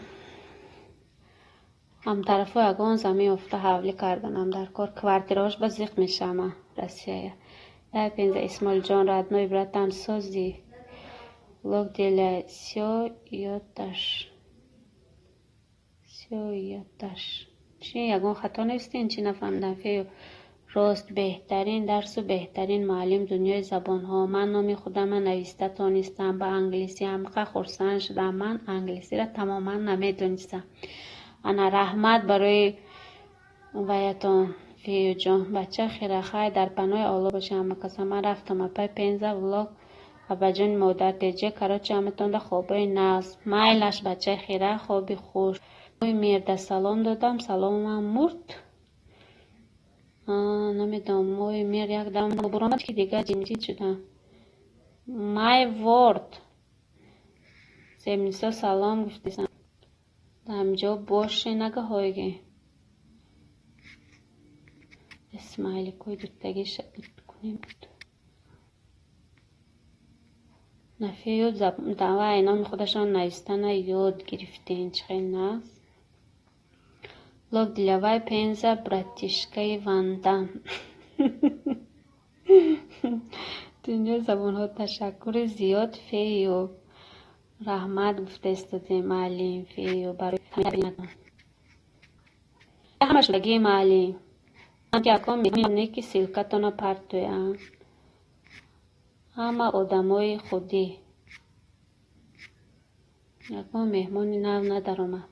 هم طرفو اگون زمین افته حولی کردنم در کار کوارتیراش با زیق میشم رسیه یا پینزه اسمال جان ردنوی براتن سازی لوگ دیل سیویتش چی یگون خطا نیستین چی نفهمدم فیو راست بهترین درس و بهترین معلم دنیای زبان ها. من نامی خودم نویسته تانستم به انگلیسی هم خورسان شدم. من انگلیسی را تماما نمیدونستم. انا رحمت برای ویتان فیو جان بچه خیره خواهی در پناه آلا باشه. اما کسا من رفتم اپای پینزه ولاک و بجان مادر تیجه کراچه همتون ده خوابای ناز مایلش بچه خیره خوابی خوش میرده سلام دادم سلام هم مرد نمیدونم موی میر یک دم برامد که دیگه جمجید شدم مای ورد سیمنیسا سلام گفتیسم دمجا باشه نگه هایگه اسماعیلی کوی دوتگی شد کنیم بود نفیه دعوه اینام خودشان نایستن یاد گرفتین چخیل ناز لوگ دلوای پینزه براتیشکای واندم دنیا زبان ها تشکر زیاد فیو رحمت گفته استاده معلم فیو برای تمرینتون همه شدگی معلم من که اکام میگم که سلکتون پرتوی همه آدمای خودی اکام مهمانی نو ندارم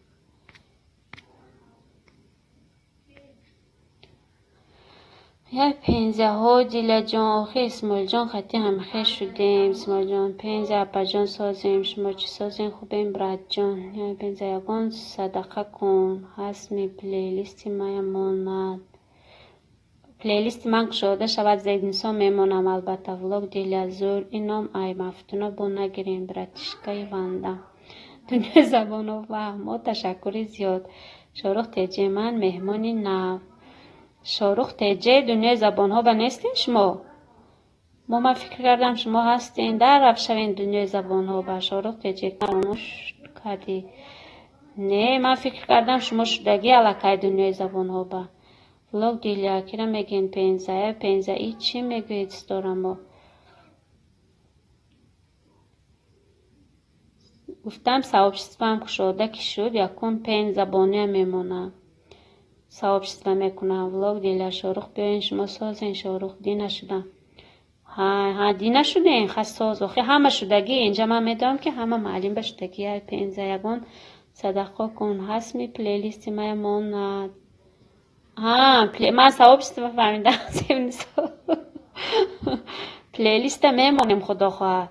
یا پینزه ها دیل جان آخی اسمال جان خطی همخه شدیم اسمال جان پینزه اپا جان سازیم شما چی سازیم خوبیم برد جان یا پینزه یگان صدقه کن حسمی پلیلیستی مایا ماند پلیلیست من کشاده شود زید نیسا میمونم البته ولاگ دیل ازور اینام ای مفتونه با نگیریم براتشکای وانده دنیا زبان و فهم تشکری زیاد شارخ تیجه من مهمانی نو شاروخ تیجه دنیای زبان ها نیستین شما من فکر کردم شما هستین در رفت شوین دنیای زبان ها با شاروخ تیجه فراموش کردی نه من فکر کردم شما شدگی علاقه دنیای زبان ها با ولاگ دیلیا کرا میگین پینزه ای چی میگوید دارم با گفتم صاحبشتو هم کشاده که شد یکون پین زبانی هم میمونه صاحبشتو میکنم ولاگ دیلیا شاروخ بیاین شما سازین شاروخ دی نشدم ها دی نشدین خست ساز آخه همه شدگی اینجا من میدونم که همه معلم به شدگی های پینزه یگون صدقه کن حسمی پلیلیستی مای ماند من صاحبشتو فهمیدم پلیلیست میمونیم خدا خواهد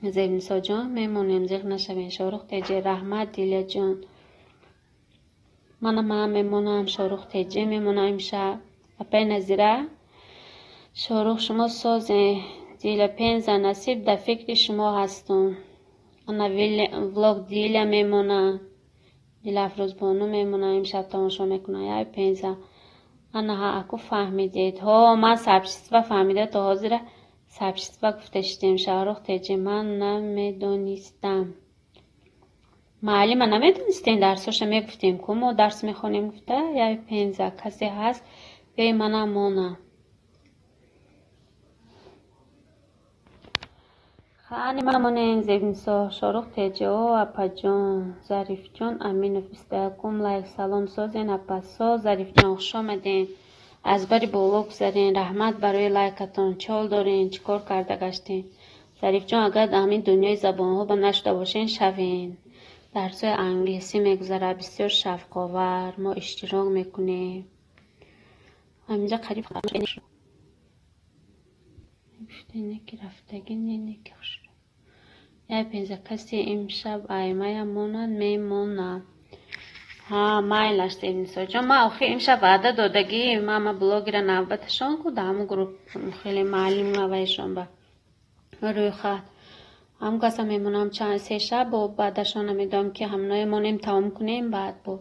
زیبنسا جان میمونیم زیغ نشوین شاروخ تیجه رحمت دیلیا جان من میمونم شاروخ تیجه میمونم امشب اپای نظیره شاروخ شما سازه دیل پینزه نصیب در فکر شما هستم انا ولاگ دیل میمونم دیل افروز بانو میمونم امشب تماشا میکنم یا پینزه انا ها اکو فهمیدید ها من سبشت و فهمیده تا حاضره سبشت و گفتشتیم شاروخ تیجه من نمیدونستم معلم من نمیدونستین درساش میگفتیم که ما درس میخونیم گفته یا پینزه کسی هست بیای منم مونم خانی منمونین زیبنسا شاروخ تیجه ها اپا جان ظریف جان امین افسته کم لایک سلام سازین اپا سا ظریف جان خوش آمدین از بری بولوک زدین رحمت برای لایکتان چال دارین چیکار کرده گشتین ظریف جان اگر همین دنیای زبان ها با نشده باشین شوین درسای انگلیسی میگذره بسیار شفقاور ما اشتراک میکنیم همینجا قریب خواهد شد اینه که رفتگی اینه که خوش یا پینزه کسی امشب ایمه مونن میمونم مایلش سیمنیسا جان ما آخی امشب وعده دادگی ما بلاگی را نوبتشان کد همون گروپ خیلی معلم نویشان با روی خواهد هم کسا میمونم چند سه شب و بعدشان نمیدونم که همنای مونیم تمام کنیم بعد با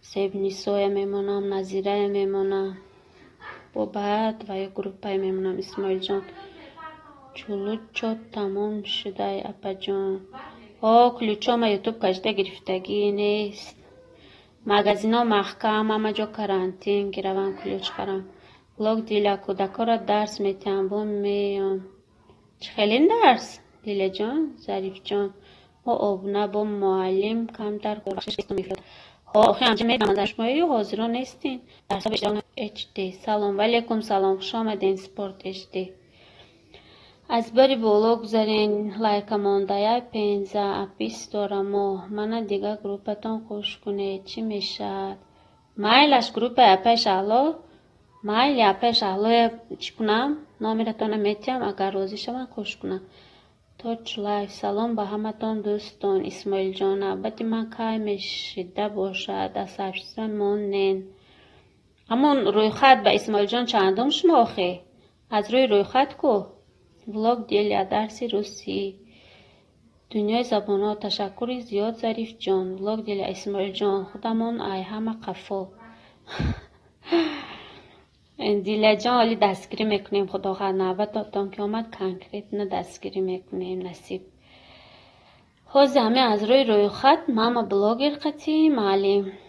سیمنیسا میمونم نظیره میمونم با بعد و یک گروپ های میمونم اسماعیل جان چلو چات تمام شده اپا جان کلوچام یوتیوب کشته گرفتگی نیست. مگزینا محکم همه جا کرانتین گیروان کلوچ خرم. بلوگ دیلا کودکا را درس میتیم با میان. چه خیلی درس؟ دیلا جان، ظریف جان. ما آبونه با معلم کمتر بخشش ایستو میفرد. آخه همچه میدم از شمایی حاضران نیستین. درس ها بشتران اچ دی. سلام علیکم سلام خوش آمدین سپورت اچ دی. از بری بالا گذارین لایک ماندایه 15-20 دارم من دیگه گروپتان خوش کنه چی میشه مایلش گروپ اپش الو مایل اپش الو چی کنم نامیرتان میتیم اگر روزی شما خوش کنم توچ لایف سلام به همه تان دوستان اسماعیل جان البته من کای میشیده باشد از سبشتن مونین همون روی خط به اسماعیل جان چندم شما آخه از روی خط کو ولاگ دیل درس روسی دنیای زبان ها تشکری زیاد ظریف جان ولاگ دیل اسماعیل جان خودمون ای همه قفا دیل جان حالی دستگیری میکنیم خدا خواهد نوبت دادم که آمد کنکریت نه دستگیری میکنیم نصیب خوز همه از روی خط ماما بلاگر قطی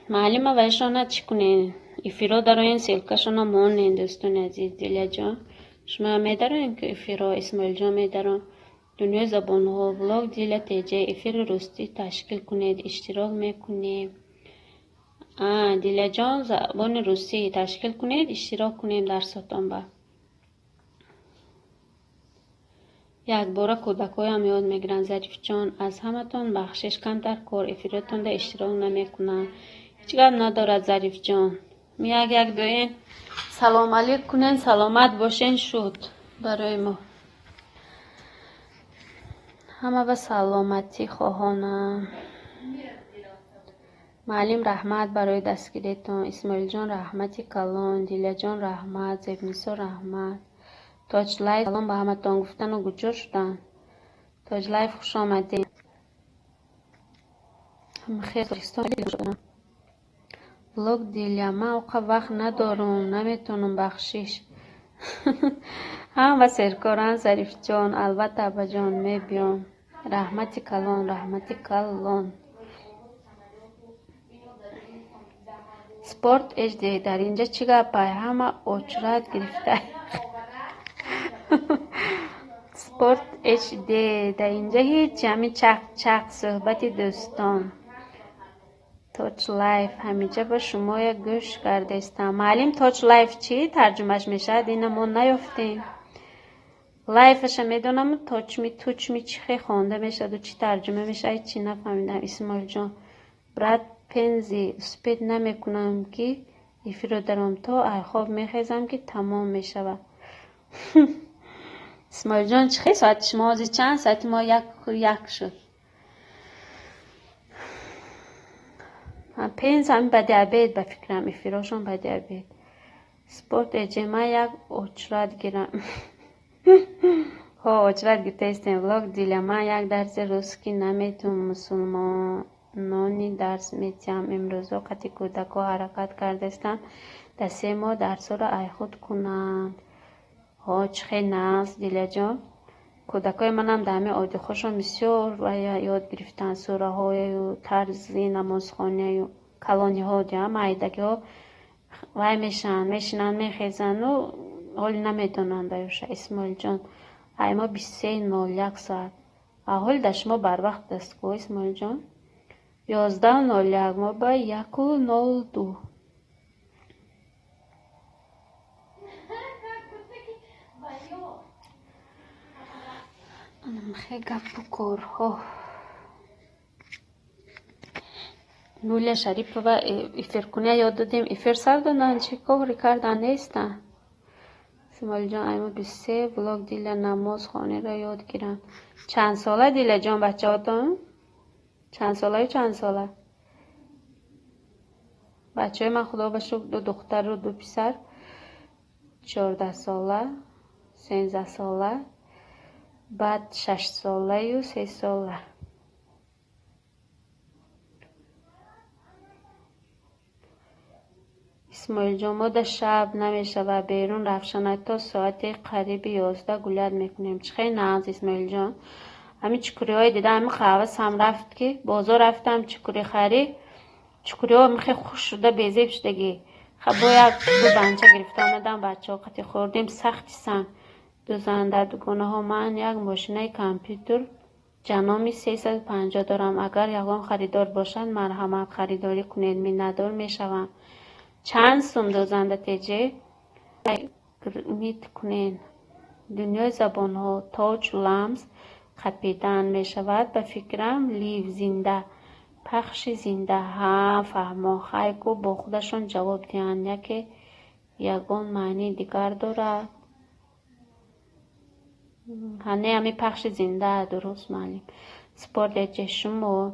معلم ویشانه چی کنین افیرا دارین سیلکشان مانین دوستان عزیز دیل جان شما میدارین که افیرا اسماعیل جان میدارن دنیای زبان ها ولاگ دیل تیجه افیر روستی تشکیل کنید اشتراک میکنیم دیل جان زبان روسی تشکیل کنید اشتراک کنیم در ساتان با یک باره کودکای هم یاد میگیرن ظریف جان از همه تان بخشش کمتر کار افیرتون ده اشتراک نمیکنن هیچ گپ ندارد ظریف جان یک بیاین سلام علیک کنین سلامت باشین شد برای ما همه به سلامتی خواهانم معلم رحمت برای دستگیریتون اسماعیل جان رحمتی کلان دیلا جان رحمت زبنیسا رحمت تاج لایف سلام به همه تان گفتن و گجور شدن تاج لایف خوش آمدین همه خیلی دوستان شدن بلوگ دیلیا من اوقا وقت ندارم نمیتونم بخشش هم و سرکاران ظریف جان البته ابا جان میبیام رحمتی کلان سپورت اچ دی در اینجا چی گپه همه اچرت گرفته سپورت اچ دی در اینجا هیچ همین چق صحبت دوستان توچ لایف همیشه با شما گوش کرده استم معلم توچ لایف چی ترجمهش میشه اینه ما نیافتیم لایفش میدونم توچ می چی خوانده میشه و چی ترجمه میشه چی نفهمیدم اسماعیل جان برات پنزی سپید نمیکنم که ایفی رو درم تا ای خواب میخیزم که تمام میشه اسماعیل جان چی ساعت شما از چند ساعت ما یک شد پنز همین بعد عبید به فکرم افیراشون بعد عبید سپورت اجماع یک اچرات گیرم ها اچرات گیرته استیم ولاگ دیلم من یک درس روسکی نمیتون مسلمانانی درس میتیم امروز وقتی کودکا حرکت کرده استم در 3 ماه درس را ای خود کنند ها چه ناز دیل جان کودکای منم در همه عادی خوشم بسیار و یاد گرفتن سوره های و طرز نمازخوانی و کلانی ها دیگه ایدگی ها وای میشنن میخیزن و حالی نمیدونن بیوشه اسماعیل جان ای ما 23:01 ساعت حال در شما بر وقت دست کو اسماعیل جان 11:01 ما با 1:02 خیلی گپ بکر نوله شریف و افرکونه یاد دادیم افر سر دادن چی کاری کردن نیستن اسماعیل جان ایما 23 ولاگ دیل نماز خانه را یاد گیرن چند ساله دیل جان بچه هاتون؟ چند ساله؟ بچه های من خدا بشکر 2 دختر و 2 پسر 14 ساله 13 ساله بعد 6 ساله و 3 ساله اسماعیل جان ما در شب نمیشه و بیرون رفشنه تا ساعت قریب 11 گلت میکنیم چه خیلی ناز اسماعیل جان همین چکوری های دیدم، همین خواهوست هم رفت که بازار رفتم چکوری خری، چکوری ها میخوای خوش شده بیزیب شدگی. خب با یک دو بنچه گرفت آمدم، بچه ها قطعی خوردیم، سختی سن دوزنده دوگانه ها. من یک ماشینه کامپیوتر جنامی 350 دارم. اگر یگان خریدار باشد مرحمت خریداری کنید، می ندار می شوم. چند سوم دوزنده تیجه میت کنین. دنیای زبان ها تاج لمس خپیدن می شود. به فکرم لیو زنده پخش زنده هم فهما خیلی با خودشون جواب دیان یکی یگان معنی دیگر دارد. هنه همی پخش زنده درست معلوم. سپورت چشم و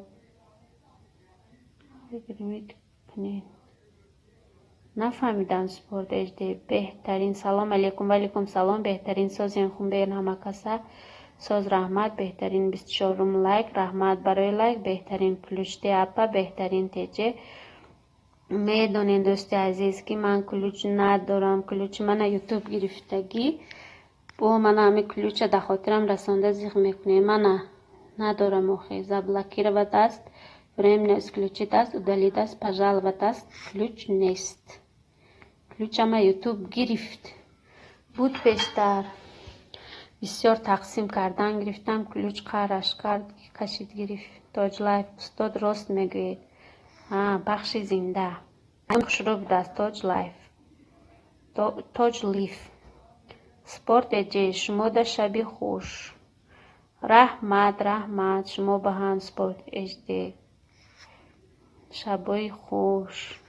نفهمیدم سپورت اجده بهترین. سلام علیکم. و علیکم سلام. بهترین ساز این خون بین همه کسا ساز رحمت. بهترین 24 لایک رحمت برای لایک. بهترین کلوچتی اپا. بهترین تیجه. میدونین دوستی عزیز که من کلوچ ندارم. کلوچ من یوتیوب گرفتگی با من همی کلوچ دخاطرم رسانده زیغ میکنه. من ندارم اخی زبلکی رو و دست بریم نیست کلوچی دست و دلی دست پجال و دست کلوچ نیست. کلوچ همه یوتیوب گرفت بود پیشتر بسیار تقسیم کردن گرفتم. کلوچ قرش کرد کشید گرفت. تاج لایف استاد راست میگوید. بخش زنده هم شروع بود از تاج لایف. تاج لیف سپورت اجی شما در شبی خوش. رحمت شما به هم سپورت اجده شبای خوش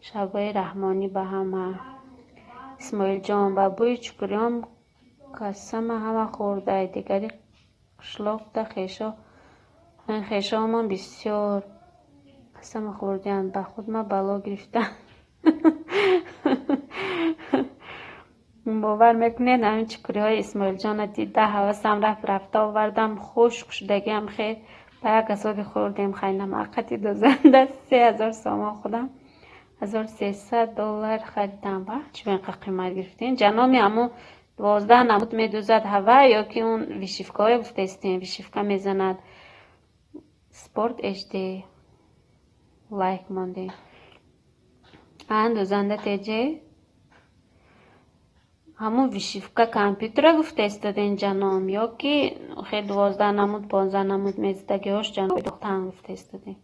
شبای رحمانی به همه. اسماعیل جان و بوی چکریام قسم همه خورده دیگری قشلاق ده خیشا. این خیشا همان بسیار قسم خوردیان به خود ما بلا گرفتن. باور میکنین همین چکری های اسماعیل جان دیده حواسم رفت آوردم خوش شدگی هم خیلی به یک حسابی خوردیم. خیلی نمقتی دوزنده 3000 سامان خودم $1300 خریدم. و چه به اینقدر قیمت گرفتین جنامی؟ همون 12 نمود میدوزد هوا یا که اون ویشیفکه های گفتستین ویشیفکه میزند. سپورت اجده لایک مانده دوزنده تیجه همون ویشیفکه کامپیوتر گفته استادین جنام یا که خیلی 12 نمود 15 نمود میزدگی هاش جناب دخترم گفته استادین.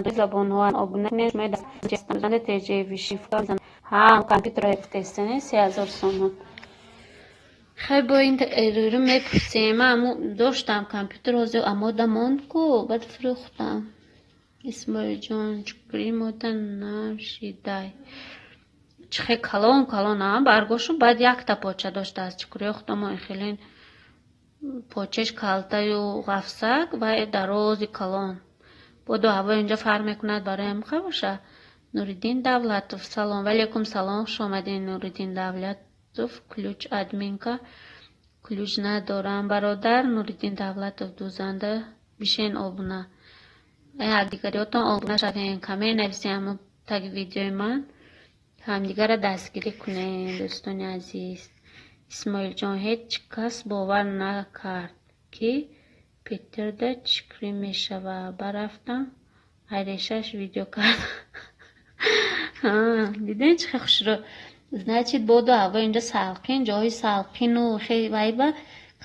زبان ها آبونه کنید شما دستان تیجه ویشیفکه بزن هم کامپیوتر گفته استادین 3000 سومون. خیلی با این رو میپرسیم اما داشتم کامپیوتر هازی اما دماند کو بعد فروختم. اسماعیل جان چکری مودن نشیدای چخه کلان هم برگوشم بعد یک تا پاچه داشته از چکری اختم و خیلی پاچش کلتای و غفصک و درازی کلان بودو هوا اینجا فرق میکند برای امخه باشه. نوریدین دولتوف سلام. ولیکم سلام شامدین نوریدین دولتوف. کلوچ ادمینکا کلوچ ندارم برادر. نوریدین دولتوف دوزنده بیشین آبونه. اگر دیگریاتون آبونه شدین کمی نویسیم همون تگ ویدیوی من همدیگر را دستگیری کنین دوستان عزیز. اسماعیل جان هیچ کس باور نکرد که پیتر ده چکری میشوه برفتم ایرشش ویدیو کرد. دیدین چه خوش رو значит بودو هوا اینجا سلقین جای سلقین و خیلی وایبه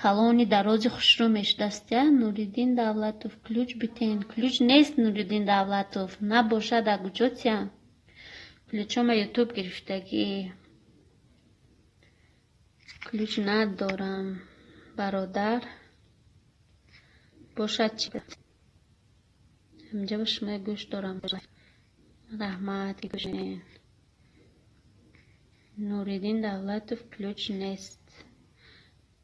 کلونی درازی خوش رو میشدست. نوریدین دولتوف کلوچ بیتین. کلوچ نیست نوریدین دولتوف نباشد اگوچوتیم کلوچ ما یوتیوب گرفتگی کلوچ ندارم برادر باشد چی همجا باش ما گوش دارم رحمت گوشین. نوریدین دولتوف کلوچ نیست.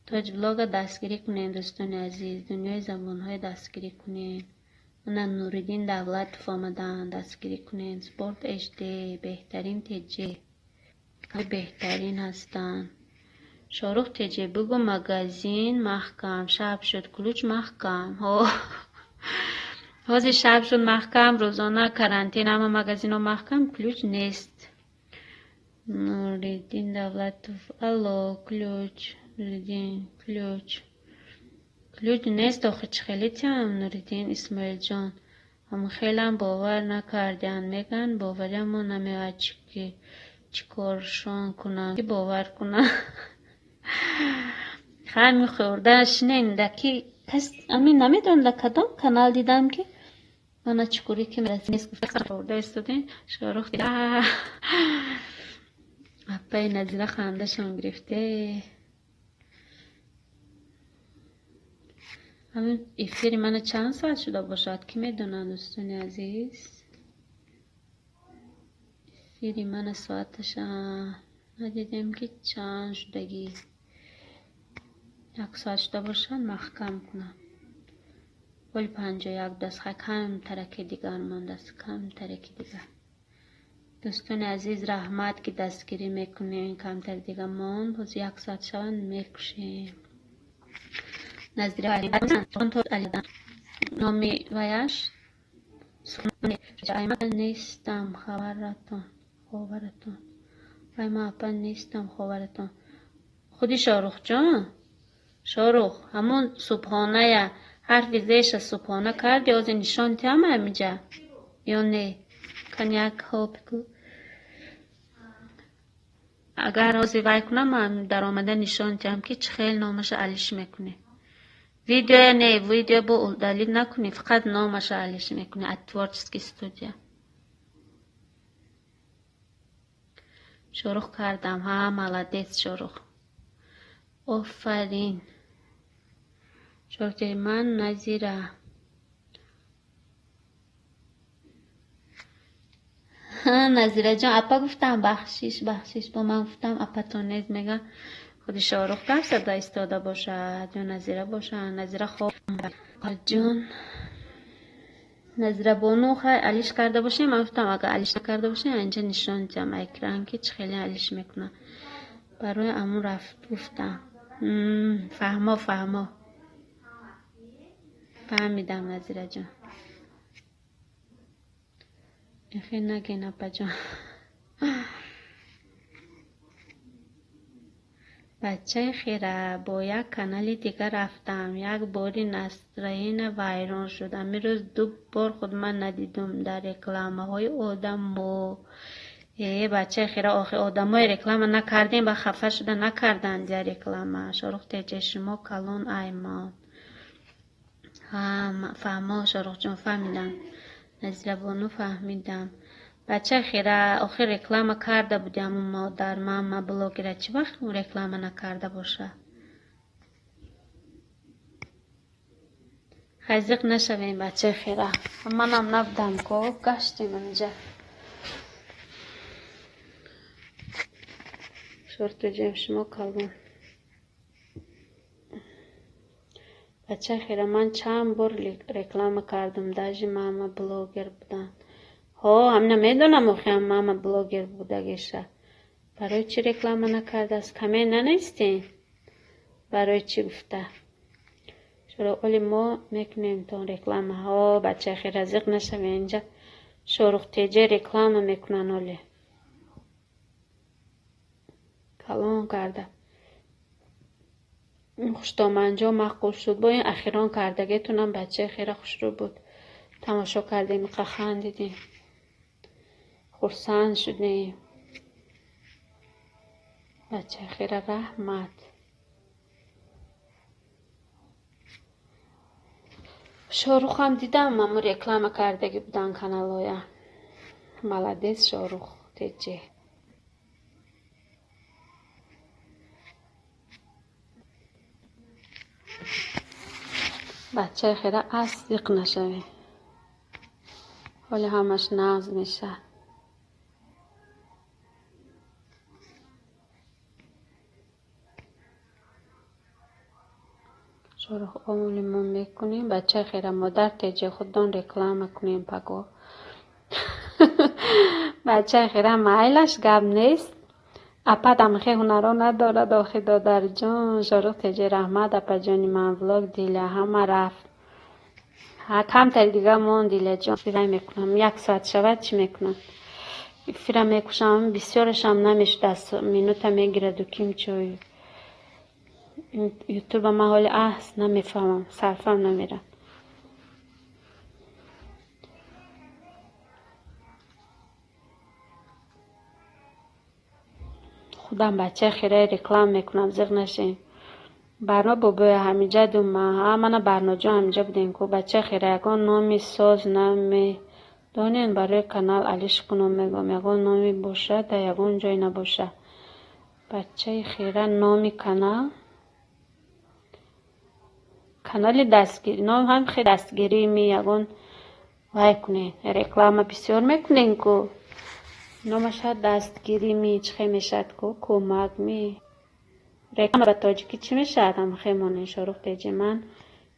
تاج بلاگ دستگیری کنین دوستان عزیز. دنیای زبانهای دستگیری کنین. من نوریدین دولتوف آمدن دستگیری کنین. سپورت اجده بهترین تیجه بهترین هستن. شاروخ تیجه بگو مگازین محکم شب شد کلوچ محکم حاضر شب شد محکم روزانه کرانتین اما مگزینو محکم کلوچ نیست. نوریدین دولتوف الو کلوچ نوریدین کلوچ نیست آخه چه خیلی تیم نوریدین اسماعیل جان هم خیلی هم باور نکردن میگن باوریم نمیاد که چیکارشون کنن که باور کنن. خیلی خورده شنین دکی کس امین نمیدون در کدام کانال دیدم که من چکوری که میرسی نیست گفته خورده استودین شاروخ دیده اپای نزیره خنده شون گرفته. همین افیری من چند ساعت شده باشد که میدونن دوستان عزیز. افیری من ساعتش ندیدیم که چند شدگی 1 ساعت شده باشد محکم کنم ولی 51 دست کم ترکی دیگر من دست کم ترکی دیگر. دوستان عزیز رحمت که دستگیری میکنین کمتر دیگه من باز 1 ساعت شوند میکشیم. نظری علیدن چون تو علیدن نامی ویش سخنی ایمه نیستم خبرتون ایمه اپن نیستم خبرتون. خودی شاروخ جان شاروخ همون صبحانه حرفی زیش صبحانه کردی از نشان تیم همیجا یا نه کنیک ها بگو اگر رازی وای کنم من در آمده نشان تیم که چه خیلی نامش علیش میکنه. ویدیو نه ویدیو با دلیل نکنی فقط نامش علیش میکنه اتوارچسکی استودیو. شاروخ کردم ها ملادیت شاروخ آفرین شاروخ من نظیره نظیره جان اپا گفتم بخشیش با من گفتم اپا تو نیز میگن خود شاروخ در صدا ایستاده باشد یا نظیره باشد. نظیره خوب جان نظیره بانو خیلی علیش کرده باشه من گفتم اگه علیش نکرده باشه اینجا نشان جم اکران که چه خیلی علیش میکنه برای امون رفت گفتم فهمیدم نظیره جان خیلی نگین اپا جان. بچه خیره با یک کانال دیگر رفتم یک باری نسرین ویران شد امیروز 2 بار خود من ندیدم در رکلامه های آدم و بچه خیره آخه آدم های رکلامه نکردیم و خفه شده نکردن در رکلامه. شاروخ تیجه شما کلون ایمان فهمه شاروخ جان فهمیدم نظیره بانو فهمیدم. بچه خیره آخر رکلام کرده بودیم ما در ماما بلوگره چی وقت اون رکلام نکرده باشه خزیق نشویم بچه خیره منم نبودم که گشتیم اینجا شورت جیم شما کلون. بچه خیره من چند بار رکلام کردم داجی ماما بلوگر بودن هم نمیدونم اخیم ماما بلوگر بودگیشه برای چی رکلام نکرده است کمی ننیستین برای چی گفته چرا اولی ما میکنیم تا رکلام ها بچه خیلی رزق نشوه اینجا شاروخ تیجه رکلام میکنن اولی کلان کرده خوشتامنجا مقبول شد با این اخیران کردگیتونم بچه خیلی خوش رو بود تماشا کردیم خندیدیم خرسند شدیم بچه خیره رحمت شاروخ هم دیدم اما رکلام کردگی بودن کانال های ملادیس شاروخ تیجه بچه خیره اصدق نشوی حالی همش نغز میشه شاروخ آمولیمون میکنیم بچه خیره مادر تیجه خوددان رکلام کنیم پگو بچه خیره مایلش گم نیست اپا دمخی هنران نداره داخل دادر جان شاروخ تیجه رحمت اپا جانی من ولاگ دیله همه رفت ها کمتر دیگه موندیله جان. فرای میکنم 1 ساعت شود چی میکنم. فرای میکشم بسیارش هم نمیشه 10 مینوت میگیره دو کیم چوی. یوتیوب ما حال احس نمیفهمم صرفم نمیره. خودم بچه خیره رکلام میکنم زیر نشین. برنا بابای همینجا دوما من برنا جا همینجا بودین که بچه خیره یکان نامی ساز نمی دانین برای کانال علیش کنم میگم یکان نامی باشه در یکان جای نباشه. بچه خیره نامی کانال دستگیری نام هم خیلی دستگیری می یکان وای کنین رکلام بسیار میکنین که نامش دستگیری می چه میشد که کمک می رکلام به تاجیکی چی میشه هم خیمانه شروع پیجی من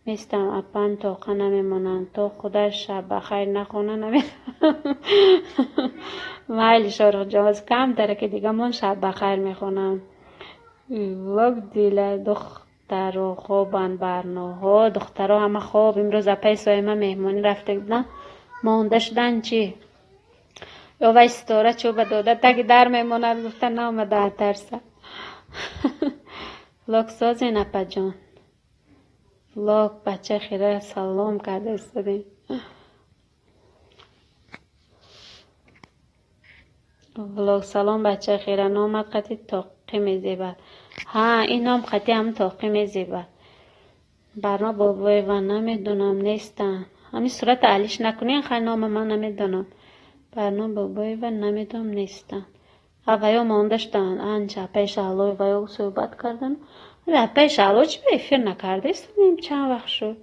میستم اپن توقع نمیمونن تو خدا شب بخیر نخونه نمیمونن مایلی شروع جواز کم داره که دیگه من شب بخیر میخونم وقت دیله دختر و خوابن برناها دختر ها همه خواب امروز اپای سایمه مهمانی رفته بودن مونده شدن چی یا وای ستاره چوب داده تک در میموند گفتن نامده ترسه لاک سازی نپا جان لاک بچه خیره سلام کرده استادیم لاک سلام بچه خیره نامد قطعی تاقی میزیبد ها این نام قطعی هم تاقی میزیبد برنا بابای و نمیدونم نیستن همین صورت علیش نکنین خیلی نام من نمیدونم برنا بابای و نمیدونم نیستن اویا ماندشتن انچه پیش علوی ویا صحبت کردن و پیش علوی چی به افیر نکرده استونیم چند وقت شد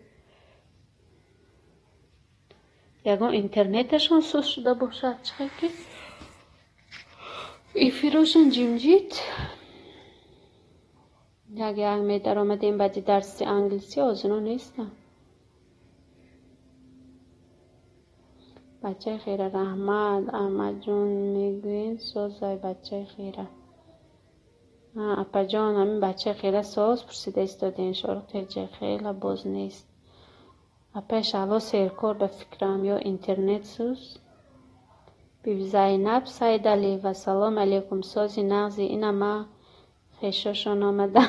یکم اینترنتشون سوس شده باشد چه که افیروشن جیمجید یک می در آمدیم بعدی درس انگلیسی آزنو نیستم بچه خیره رحمت احمد جون میگوین سوزای بچه خیره اپا جان همین بچه خیره ساز پرسیده استادین شروع تیجه خیله باز نیست اپا شلا سیرکور به فکرم یا اینترنت سوز بیبی زینب سید علی و سلام علیکم سازی نغزی این ما خیشاشون آمدن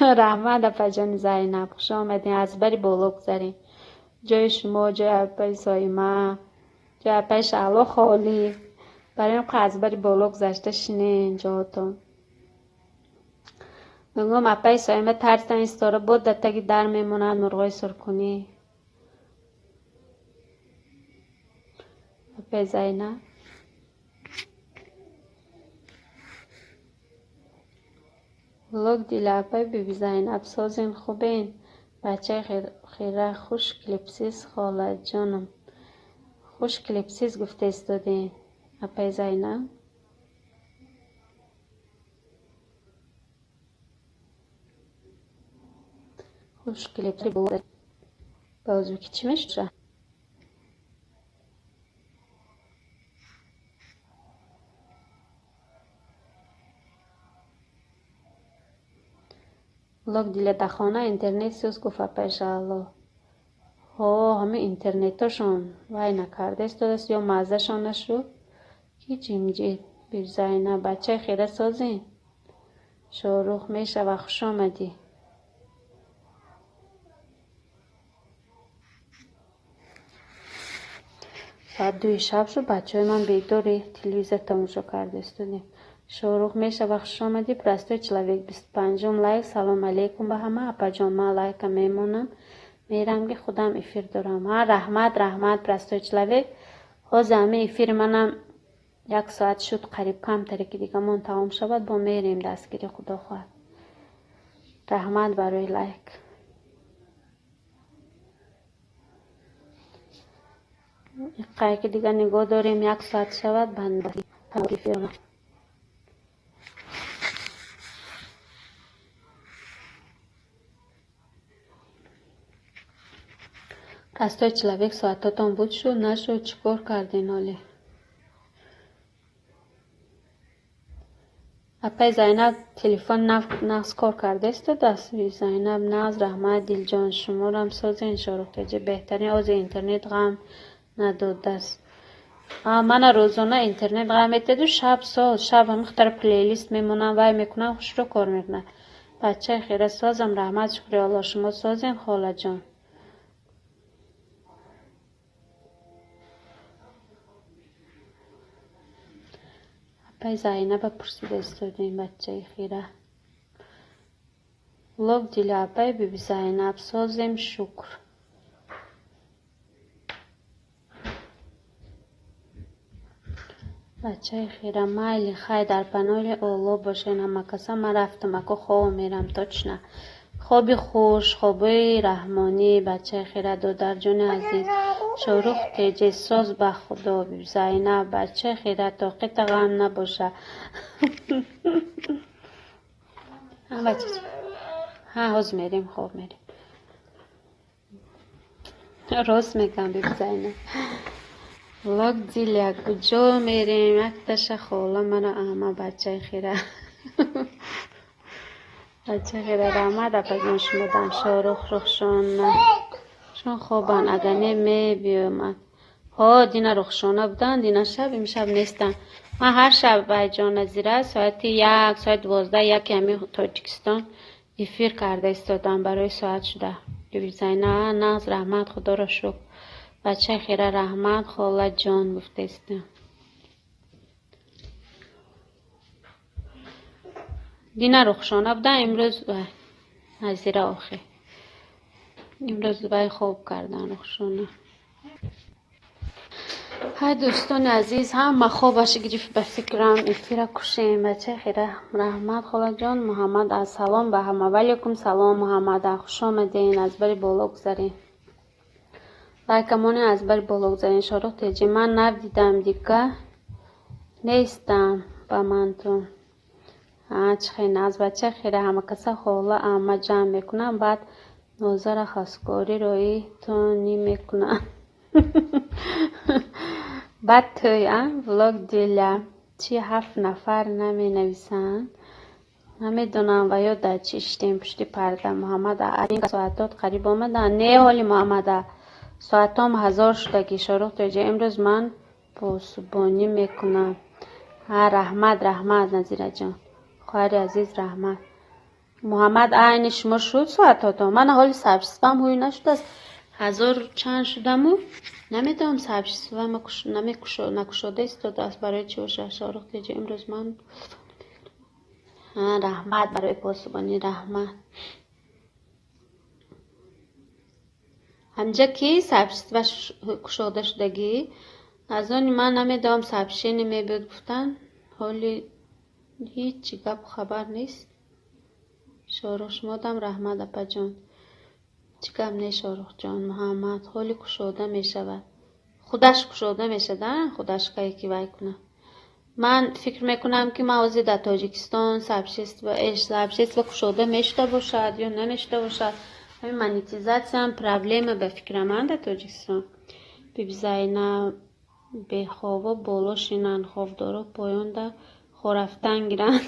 رحمت اپا جان زینب خوش آمدین از بری بالا گذارین جای شما جای اپای سایمه جای اپای شلا خالی برای این از بری بالا گذاشته شینین جاتون نگم اپای سایمه ترسن ایستاره بود دتگی در میمونن مرغای سرکنی اپای زینب لوگ دیل اپای بیبی زینب سازین خوبین بچه خیره خوش کلیپسیز خاله جانم خوش کلیپسیز گفته استادین اپای زینب خوش کلیپسی بود به ازبکی چی میشه لوگ دیل دخانه اینترنت سوز گفت اپایش الله ها همه اینترنتاشون وای نکرده است یا مزه شان نشد کی جیمجید بیر زینه بچه خیره سازین شاروخ میشه و خوش آمدی ساعت 2 شب شد بچه های من بیداری تلویزه تماشا کرده استودیم شاروخ میشه و خوش آمدی پرستوی چلاویک 25 لایک سلام علیکم به همه اپا جان من لایک میمونم میرم که خودم افیر دارم ها رحمت پرستوی چلاویک حاضر همه افیر منم 1 ساعت شد قریب کم تره که دیگه من تمام شود با میریم دستگیری خدا خواهد رحمت برای لایک قایی که دیگه نگاه داریم 1 ساعت شود بند افیر پرستوی چلاویک ساعتاتون بود شد نشد چیکار کردین حالی اپای زینب تلفن نقص کار کرده است دست زینب ناز رحمت دل جان شما رو هم ساز این شارخ تجه بهترین از اینترنت غم نداد است. من روزانه اینترنت غم میتدو شب ساز شب هم اختر پلیلیست میمونم وای میکنم خوش رو کار میکنم. بچه خیره سازم رحمت شکری الله شما سازین خاله جان. اپای زینب پرسیده استودین بچه خیره لوگ دیل اپای بی زینب سازیم شکر. بچه خیره مایلی خی در پناه اولو باشین همه کسا من رفتم اکو خواب میرم توچ نه خوابی خوش خوابی رحمانی بچه خیره دو در جون عزیز شورخ تیجه ساز به خدا بی زینب بچه خیره طاقت غم نباشه. ها بچه ها هز میریم خواب میریم راست میگم بی زینب لاک دیلیا کجا میریم اکتش خولا من اما بچه خیره بچه خیره رحمت اپا شمودم شارخ رخشان شون خوابان اگر نمی بیومد ها دینا رخشانه بودن دینا شب امشب نیستن. من هر شب بای جان نظیره ساعت 1 ساعت 12 یک همی تاجیکستان افیر کرده استادم برای ساعت شده بی زینب ناز رحمت خدا را شکر. بچه خیره رحمت خاله جان گفته استم دینا رخشانه بودن امروز نظیره آخه امروز بای خوب کردن رخشانه. های دوستان عزیز هم خوابش گرفت به فکرم افیر کشیم بچه خیره رحمت خاله جان محمد از سلام به همه ولیکم سلام محمد خوش آمدین از بری بالا گذارین لایکمون از بر بالا گذارین شارخ تیجی من نبدیدم دیگه نیستم با من تو چه خیلی از بچه خیره همه کسا خوله اما جمع میکنم بعد نوزر خواستگاری روی تو نی میکنم. بعد توی ولاگ دیله چی 7 نفر نمی نویسن نمیدونم و یا در چی اشتیم پشتی پرده محمد این ساعتات قریب آمدن نه حالی محمد ساعتام 1000 شدگی شروع تجه امروز من پاسبانی میکنم. رحمت نظیره جان خواهر عزیز رحمت محمد عین شما شد ساعتاتو من حالی سبشتم هوی نشده است 1000 چند شدمو نمیدونم سبشتم نکشاده است دست برای چه باشه شارخ تجه امروز من رحمت برای پاسبانی رحمت همجا کی سبشت و کشاده شدگی از اون من نمیدونم سبشی نمیبود گفتن حالی هیچ گپ خبر نیست شارخ شمادم رحمت اپا جان چی گپ نه شارخ جان محمد حالی کشاده میشود خودش کشاده میشده خودش که یکی وای کنه من فکر میکنم که موازی در تاجیکستان سبشیست و کشاده میشته باشد یا نمیشته باشد همین منیتیزاسی هم پرابلم به فکر من در تاجیکستان بی زینب به خوابا بالا شینن خواب دارو پایان ده خورفتن گیرن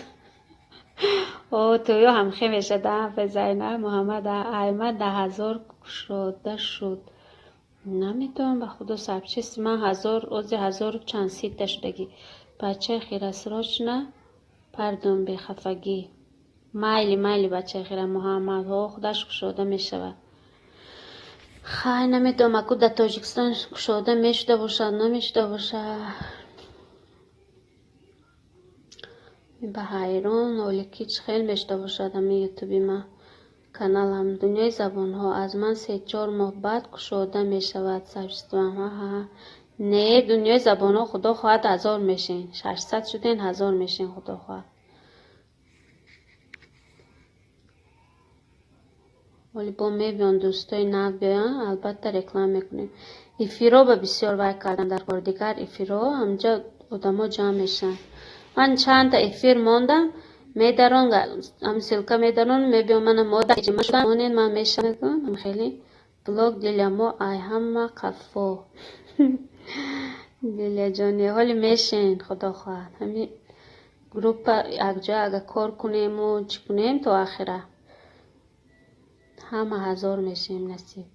او تویو هم خیلی شده به زینب محمد احمد 10,000 کشاده شد نمیدونم به خدا سبچیست من 1000 چند سیتش بگی بچه خیره سراج نه پردون به خفگی مایلی بچه خیره محمد ها خودش کشاده می شود خیلی نمیدونم اکو در تاجیکستان کشاده میشده باشد نمیشده باشد به حیران اولیکیچ خیلی میشته باشد همه یوتیوبی ما کانالم دنیای زبان ها از من 3-4 ماه بعد کشاده می شود سبشتوام نه دنیای زبان ها خدا خواهد 1000 میشین 600 شدین 1000 میشین خدا خواهد ولی با میبیان دوستای نو بیان البته رکلام میکنیم افیرو به بسیار وای کردن در بار دیگر افیرو همجا آدما جمع میشن من چند تا افیر موندم میدارن هم سلکه میدارن میبیان من ماده اجمه شدن مانین من میشم خیلی بلاگ دیلمو ای همه قفو دیلیا جانی حالی میشین خدا خواهد همین گروپ یکجا اگه کار کنیم و چی کنیم تا آخره همه 1000 میشیم نصیب.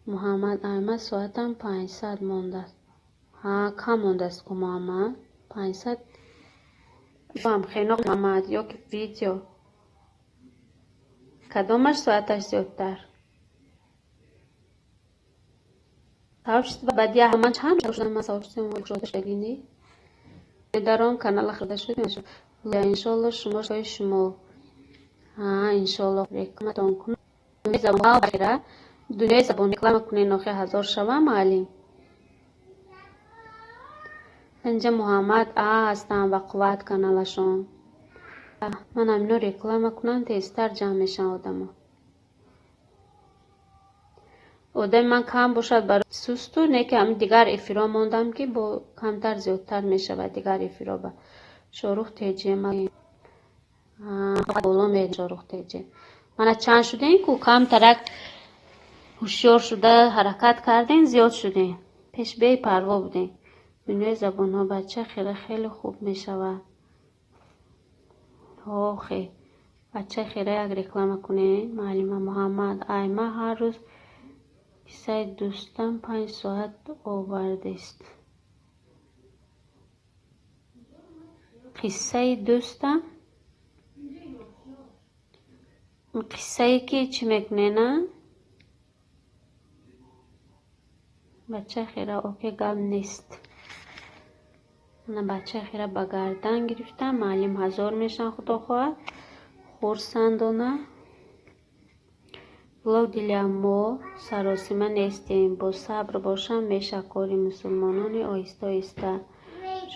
محمد احمد ساعتم 500 مونده است. کم مونده است که محمد 500 هم خیلی محمد یا که ویدیو کدامش ساعتش زیادتر ساوشت و بعدی همه چند شدن من ساوشتیم و شده شدینی در آن کانال خرده شدیم انشالله شما شای شما انشالله رکمتان کنم دنیای زبان بخیره دنیای زبان رکلام کنه ناخی 1000 شوه معلم اینجا محمد هستم و قوت کانالشون من همینو رکلام کنم تیستر جمع میشن آدم من کم باشد برای سوستو نه که همین دیگر افیرا موندم که با کمتر زیادتر میشه و دیگر افیرا با شاروخ تیجی من بالا میره شاروخ تیجی من چند شده این که کم ترک هوشیار شده حرکت کردین زیاد شدین پیش بی پروا بودین دنیای زبان ها بچه خیلی خوب میشود خیلی بچه خیلی یک رکلام کنه معلم محمد ایمه هر روز قصه دوستم 5 ساعت آورده است قصه دوستم قصه ای که چی میکنه نه بچه خیره اوکی گم نیست من بچه خیره با گردن گرفتم معلم 1000 میشن خدا خواهد خورسندانه ولو دل ما سراسیمه نیستیم با صبر باشم میشه کاری مسلمانان آیسته آیسته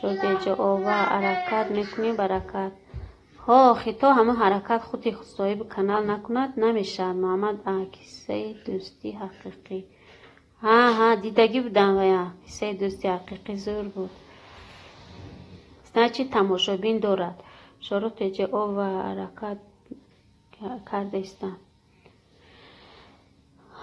شد جا آوا حرکت میکنی برکت خیطا همه حرکت خودی صاحب کانال نکند نمیشه محمد قصه دوستی حقیقی دیدگی بودم ویا قصه دوستی حقیقی زور بود نه چی تماشابین دارد شروط جا آوا حرکت کرده استم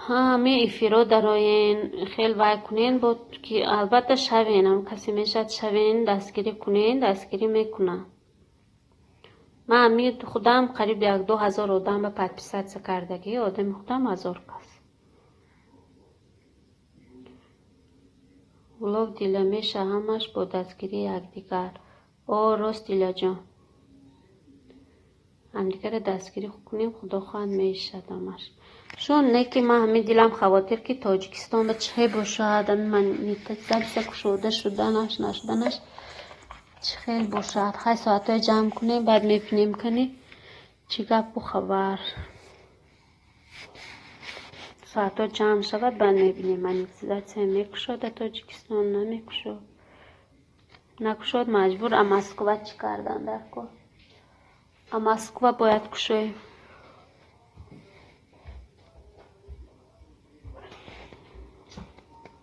همه افیرا دراین خیلی وای کنین بود که البته شوین هم کسی میشد شوین دستگیری کنین دستگیری میکنن من همی خودم قریب 1-2 هزار آدم به پدپیست کردگی آدم خودم 1000 کس ولو دیله میشه همش با دستگیری یکدیگر راست دیله جان هم دیگر دستگیری کنیم خدا خواهد میشه همش شون نه که من همین دیلم خواطر که تاجیکستان به چه باشد من نیتزه کشوده شدنش نشدنش چه خیلی باشد خیلی ساعت های جمع کنیم بعد میپینیم کنی چی گپ و خبر ساعت ها جمع شود بعد میبینیم من نیتزه میکشد تاجیکستان نمیکشد نکشد مجبور مسکو چی کردن در کار مسکو باید کشه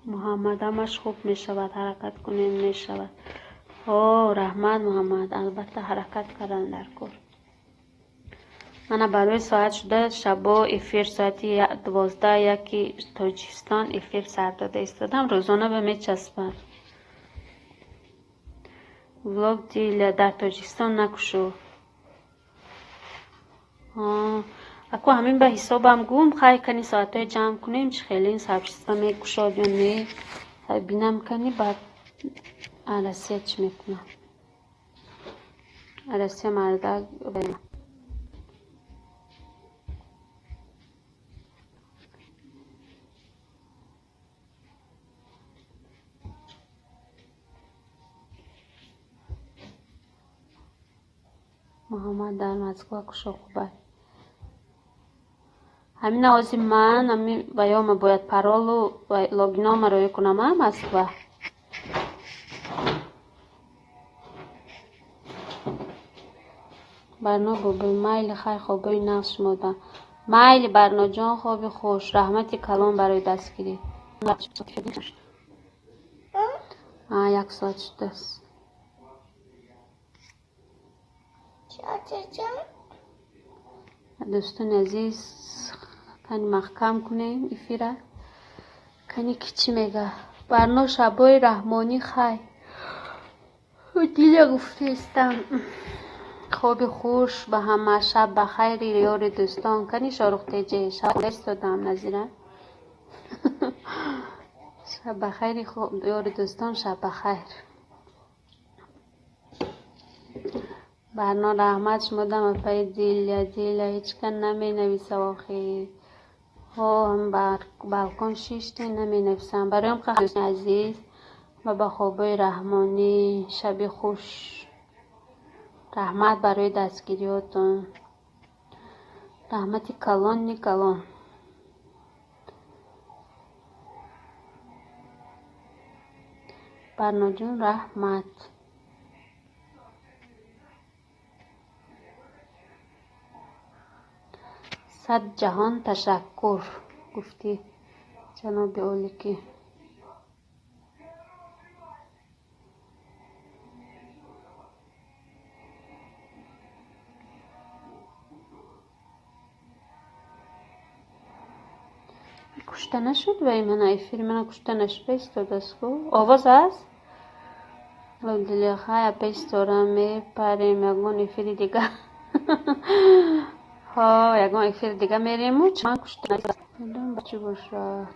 محمد همش خوب می شود حرکت کنیم می شود رحمت محمد البته حرکت کردن در کار من برای ساعت شده شبا افیر ساعتی 12 یکی تاجیکستان افیر سر داده ایستادم روزانه به می چسبن ولاگ دیل در تاجیکستان نکشو اکو همین به حسابم گوم خیلی کنی ساعتهای جمع کنیم چه خیلی این سبشیستا میکشاد یا نه بینم کنی بعد عرصه چی میکنم عرصه مرده بینم محمد در مزگاه کشا خوبه همین آزی من همین ویام باید پرال و لاگینام روی کنم هم مسکوه برنا بابی میل خیلی خوبی نقش موده میل برنا جان خوبی خوش رحمتی کلام برای دستگیری 1 ساعت شده است دوستان عزیز کنی محکم کنیم افیره کنی که چی میگه برنا شبای رحمانی خی دیگه گفته استم خوب خوش به همه. شب بخیر یار دوستان. کنی شاروخ تیجه شب استادم نظیره. شب بخیر یار دوستان. شب بخیر. برنا رحمت شمودم پای دیل هیچ کن نمی نویسه واقعی. هم بر بالکن شیشتی نمی نویسم. برایم خیلی عزیز و به خوبی رحمانی. شب خوش. رحمت برای دستگیریاتون. رحمتی کلان نی کلان. برنا جون رحمت. صد جهان تشکر گفتی جناب اولیکی. کشته نشد وی من ایفیر من کشته نشد ایستاد است کو آواز هست دلی خواهی پیستورم می پریم یکون ایفیر دیگه ها یکون ایفیر دیگه میریم و چه من کشته نشد بودم بچه باشد.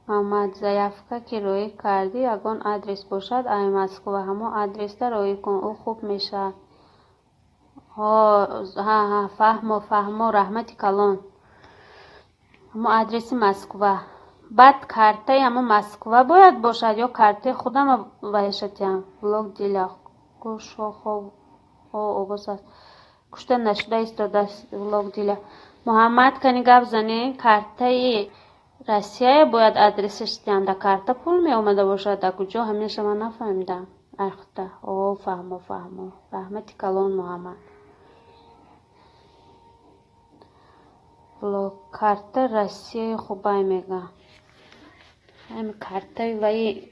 محمد زیفکه که روی کردی یکون آدرس باشد ای مسکو و همه آدرس در روی کن او خوب میشه. ها فهم رحمتی کلان همه آدرس مسکو. بعد کارته همه مسکو باید باشد یا کارته خودم وحشتیم بلوک دیلا گوش خوب آواز است کشته نشده ایستاده است بلوک دیلا. محمد کنی گفت زنی کارته روسیه باید آدرسش دیم در کارته پول می اومده باشد در کجا همیشه من نفهمیدم اخته. فهم رحمتی کلان محمد. بلوک کارته روسیه خوبای میگه همین کارته وی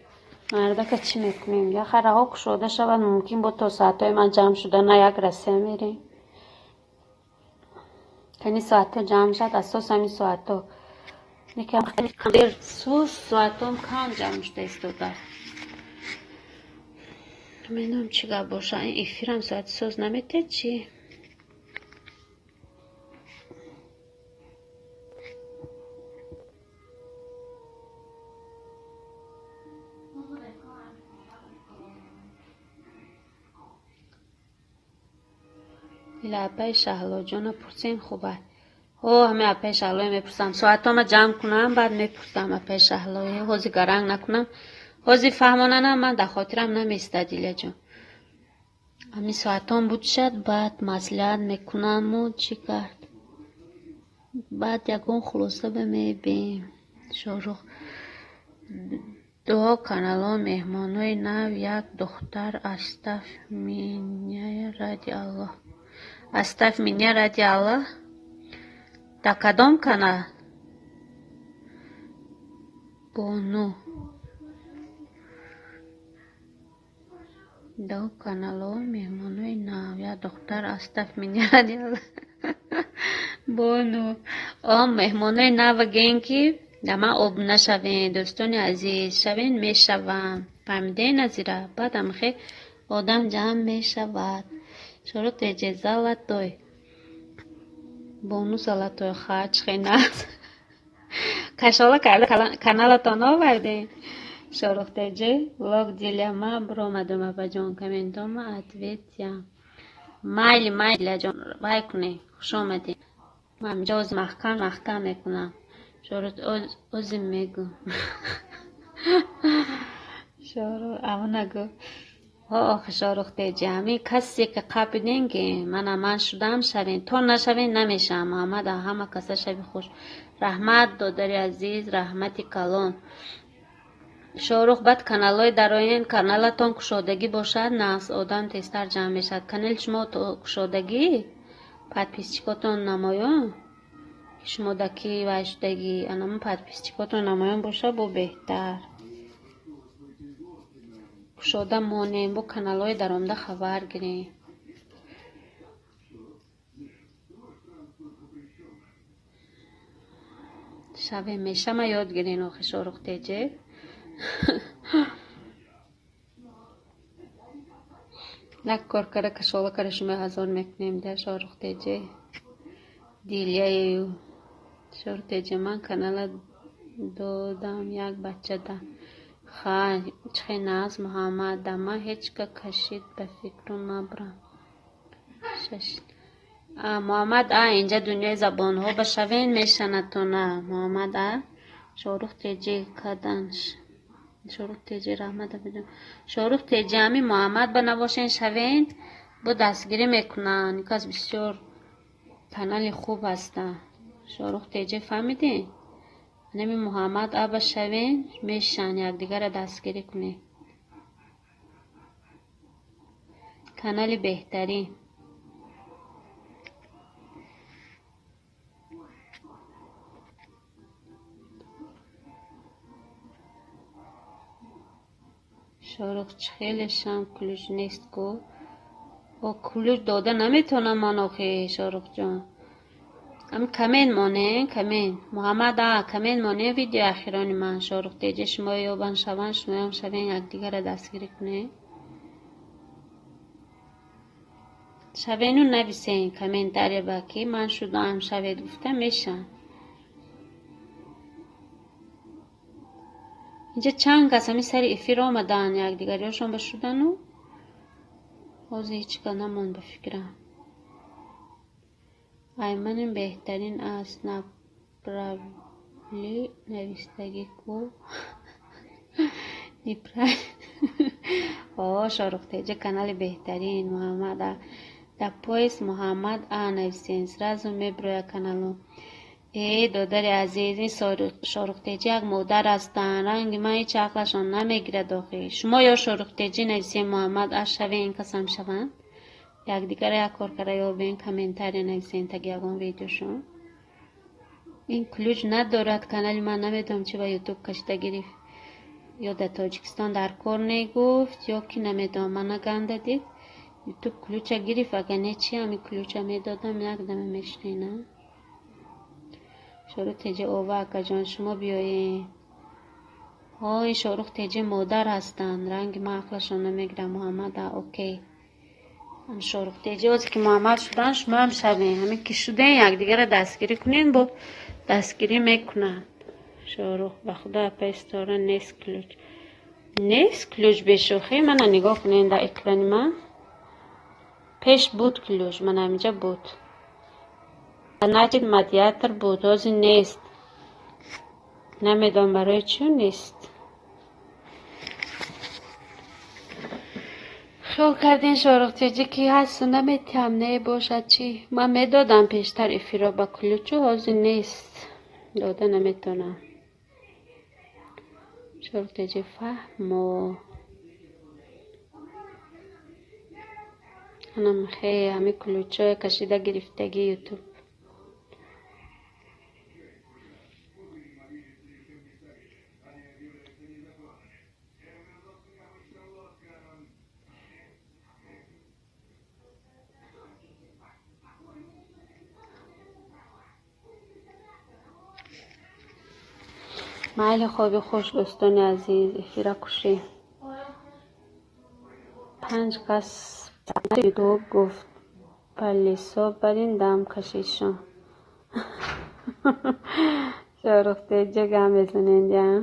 مرده که چی میکنیم یا خیره ها کشوده شود ممکن بود تا ساعتهای من جمع شده نه یک روسیه میریم کنی ساعته جمع شد اساس همین ساعته یکم خیلی ساعت هم کم جمع شده ایستاده. میدونم چی گه باشه این ایفیرم ساعت سوز نمیده چی لیلا اپای شهلا جانا پرسیم خوبه همه اپای شهلای میپرسم ساعت ما جمع کنم بعد میپرسم اپای شهلای حوزی گرنگ نکنم حوزی فهمانه نه من در خاطرم نمیسته دیله جان همین ساعت هم بود شد بعد مسئلت میکنم و چی کرد بعد یکون خلاصه بمیبیم شروع دو کانالا مهمانای نو یک دختر استف مینیه رادی الله استف مینیه رادی الله در کدام کانال بونو دو کانالا مهمانای نو یک دختر استف مینیه رادی الله بونو مهمانای نو گین که دما آب نشوین دوستان عزیز شوین میشوم فهمیدین نظیره بعد هم خیلی آدم جمع میشود شروع تیجه زلطوی بونو زلطوی خرچ خیلی نست کشاله کرده کانالتان آورده شروع تیجه ولاغ دیلیا ما برامدم با جان کمنتام اتویتیم مایل جان بای کنی خوش آمدین من جاز محکم میکنم شروع اوزیم میگو شروع اما نگو شروع تیجه همی کسی که قبل که من شدم شوین تو نشوین نمیشم محمد همه کسا شوی خوش رحمت دادری عزیز رحمتی کلان شاروخ بعد کانالای درآیین کانالتان کشادگی باشد نه آدم تیستر جمع میشد کانال شما تو کشادگی پادپیسچیکاتون نمایان شما دکی وشدگی انما پادپیسچیکاتون نمایان باشه با بهتر کشاده مانیم با کانالای درآمده خبر گیریم شبه میشه ما یاد گیرین آخه شاروخ تیجه نکار کرده که شالا کرده شما هزار میکنیم در شارخ تیجه دیلیه یو شارخ تیجه من کانال دادم یک بچه ده خواه چخی ناز محمد دما هیچ که کشید به فکرم نبرم شش محمد اینجا دنیای زبان ها بشوین میشنه تو نه محمد شارخ تیجه کدنش شاروخ تیجی رحمت بدون شاروخ تیجی همی محمد بنواشین شوین با دستگیری میکنن یک از بسیار کانال خوب هستن شاروخ تیجی فهمیدین نمی محمد آبا شوین میشن یک دیگر دستگیری کنی کانال بهتری شاروخ خیلیش هم کلوش نیست کو با کلوش داده نمیتونم من آخه شاروخ جان هم کمین مانه کمین محمد کمین مانه ویدیو اخیرانی من شاروخ تیجه شما یابن شون شما هم شوین یک دیگر دستگیری کنه شوینو نویسین کمین داره باکی من شدم شوید گفته میشن اینجا چند کس همی سری افیر آمدن یک دیگریاشون بشودن و حوضی هیچ که نمان بفکرم ایمن بهترین است نپرابلی نویستگی کو شاروخ تیجه کانال بهترین محمد دپویس محمد نویسین سرازو میبروی کانالو ای دادر عزیز این شاروخ تیجه یک مادر هستن رنگ من هیچ عقلشان نمیگیره داخل شما یا شاروخ تیجه نویسین محمد شوه این قسم شوند یک دیگر یک کار کرده یا به این کامنتاری نویسین تا یکان ویدیوشون این کلوج ندارد کانال من نمیدونم چی با یوتیوب کشته گرفت یا در تاجیکستان در کار نگفت یا کی نمیدونم من نگنده دید یوتیوب کلوچه گرفت اگر نه چی همی کلوچه میدادم یک دمه میشنینه شاروخ تیجه اوه اکا جان شما بیایین این شاروخ تیجه مادر هستن رنگ من عقلشون نمیگیره محمد اوکی هم شاروخ تیجه وقتی که محمد شدن شما هم شوین همین که شدن یک دیگر دستگیری کنین با دستگیری میکنن شاروخ به خدا پیستاره نیست کلوچ بشوخی من نگاه کنین در اکرانی من پیش بود کلوچ من همینجا بود نجد مدیاتر بود هازی نیست نمیدونم برای چون نیست خیال کردین شاروخ تیجه که هست نمیتیم نه باشد چی من میدادم پیشتر افیرا با کلوچو هازی نیست داده نمیتونم شاروخ تیجه فهمو انم خیلی همه کلوچو کشیده گرفتگی یوتیوب محل خوابی خوش دوستان عزیز افیرا کشی 5 کس دو گفت پلیسا برین دم کشیشان شاروخ تیجه گم بزنین جا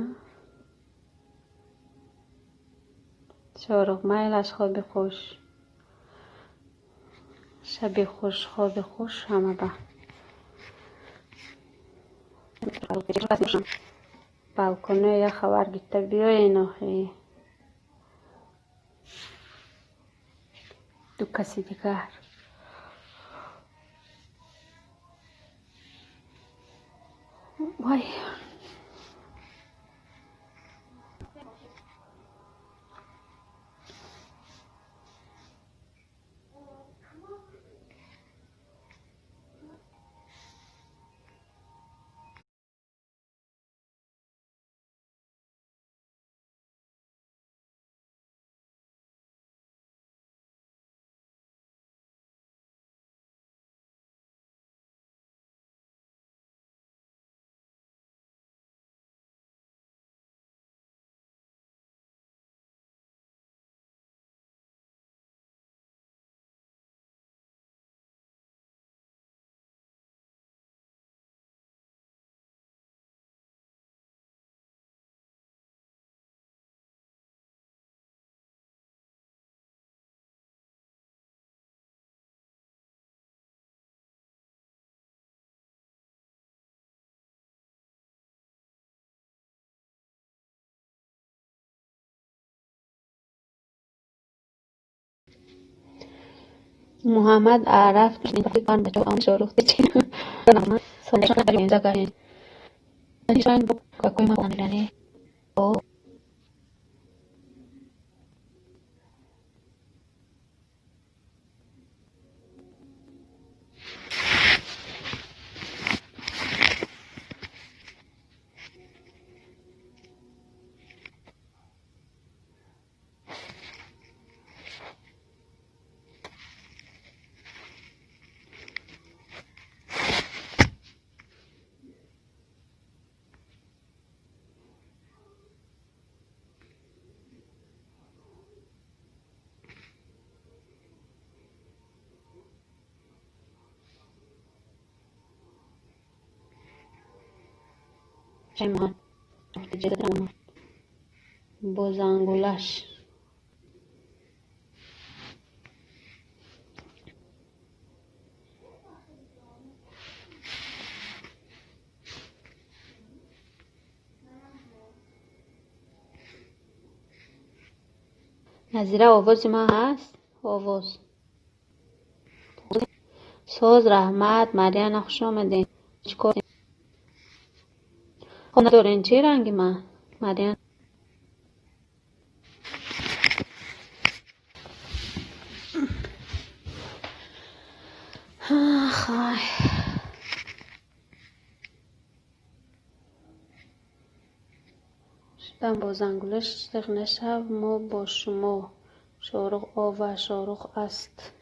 شاروخ محلش خوابی خوش شبی خوش خوابی خوش همه با بالکنه یا خبر گیته بیاین آخی دو کسی دیگر وای محمد عرف من بچه آن شروع دیدیم رحمت سالشان برای اینجا کردیم ولی شاید با کوی ما بانیرانی او شیمان جدرمان بوزانگولش نظیره آواز ما هست آواز سوز رحمت مریان خوش آمدین چیکار خب ندارین چه رنگی من مریان خای شدم با زنگولش نشب ما با شما شارخ آوا شارخ است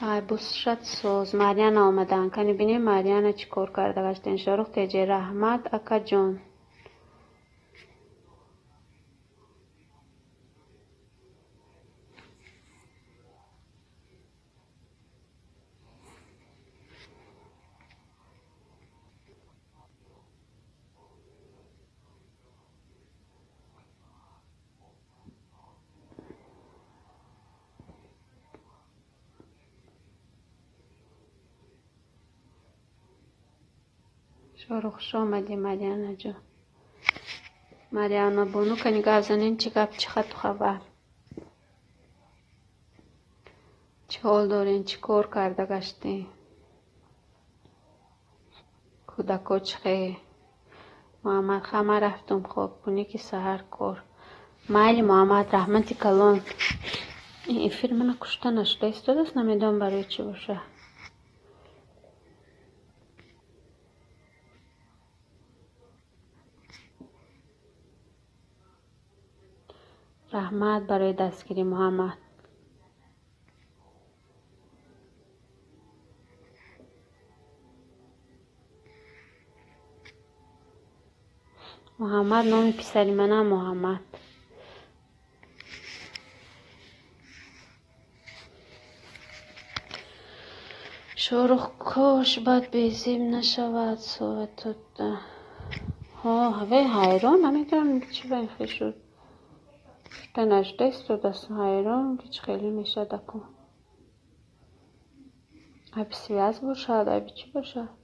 ای بس شد سوز مریان آمدن کنی بینی مریان چی کار کرده گشتین شارخ تیجه رحمت اکا جان شارخ خوش آمدی مریان جان مریانا بونو کنی گازنین چی گپ چی خط خبر چه حال دارین چی کار کرده گشتین کودکو چخه محمد خمه رفتم خواب کنی که سهر کار مایلی محمد رحمتی کلان این فیلم منو کشته نشده استاد است نمیدونم برای چی باشه رحمت برای دستگیری محمد محمد نام پسری منم محمد شارخ کاش بد بیزیم نشود صحبت ها هوای حیران نمیدونم چی به این شد نشده است و دست حیران که خیلی میشه دکو ای بسیار از باشد ای چی باشد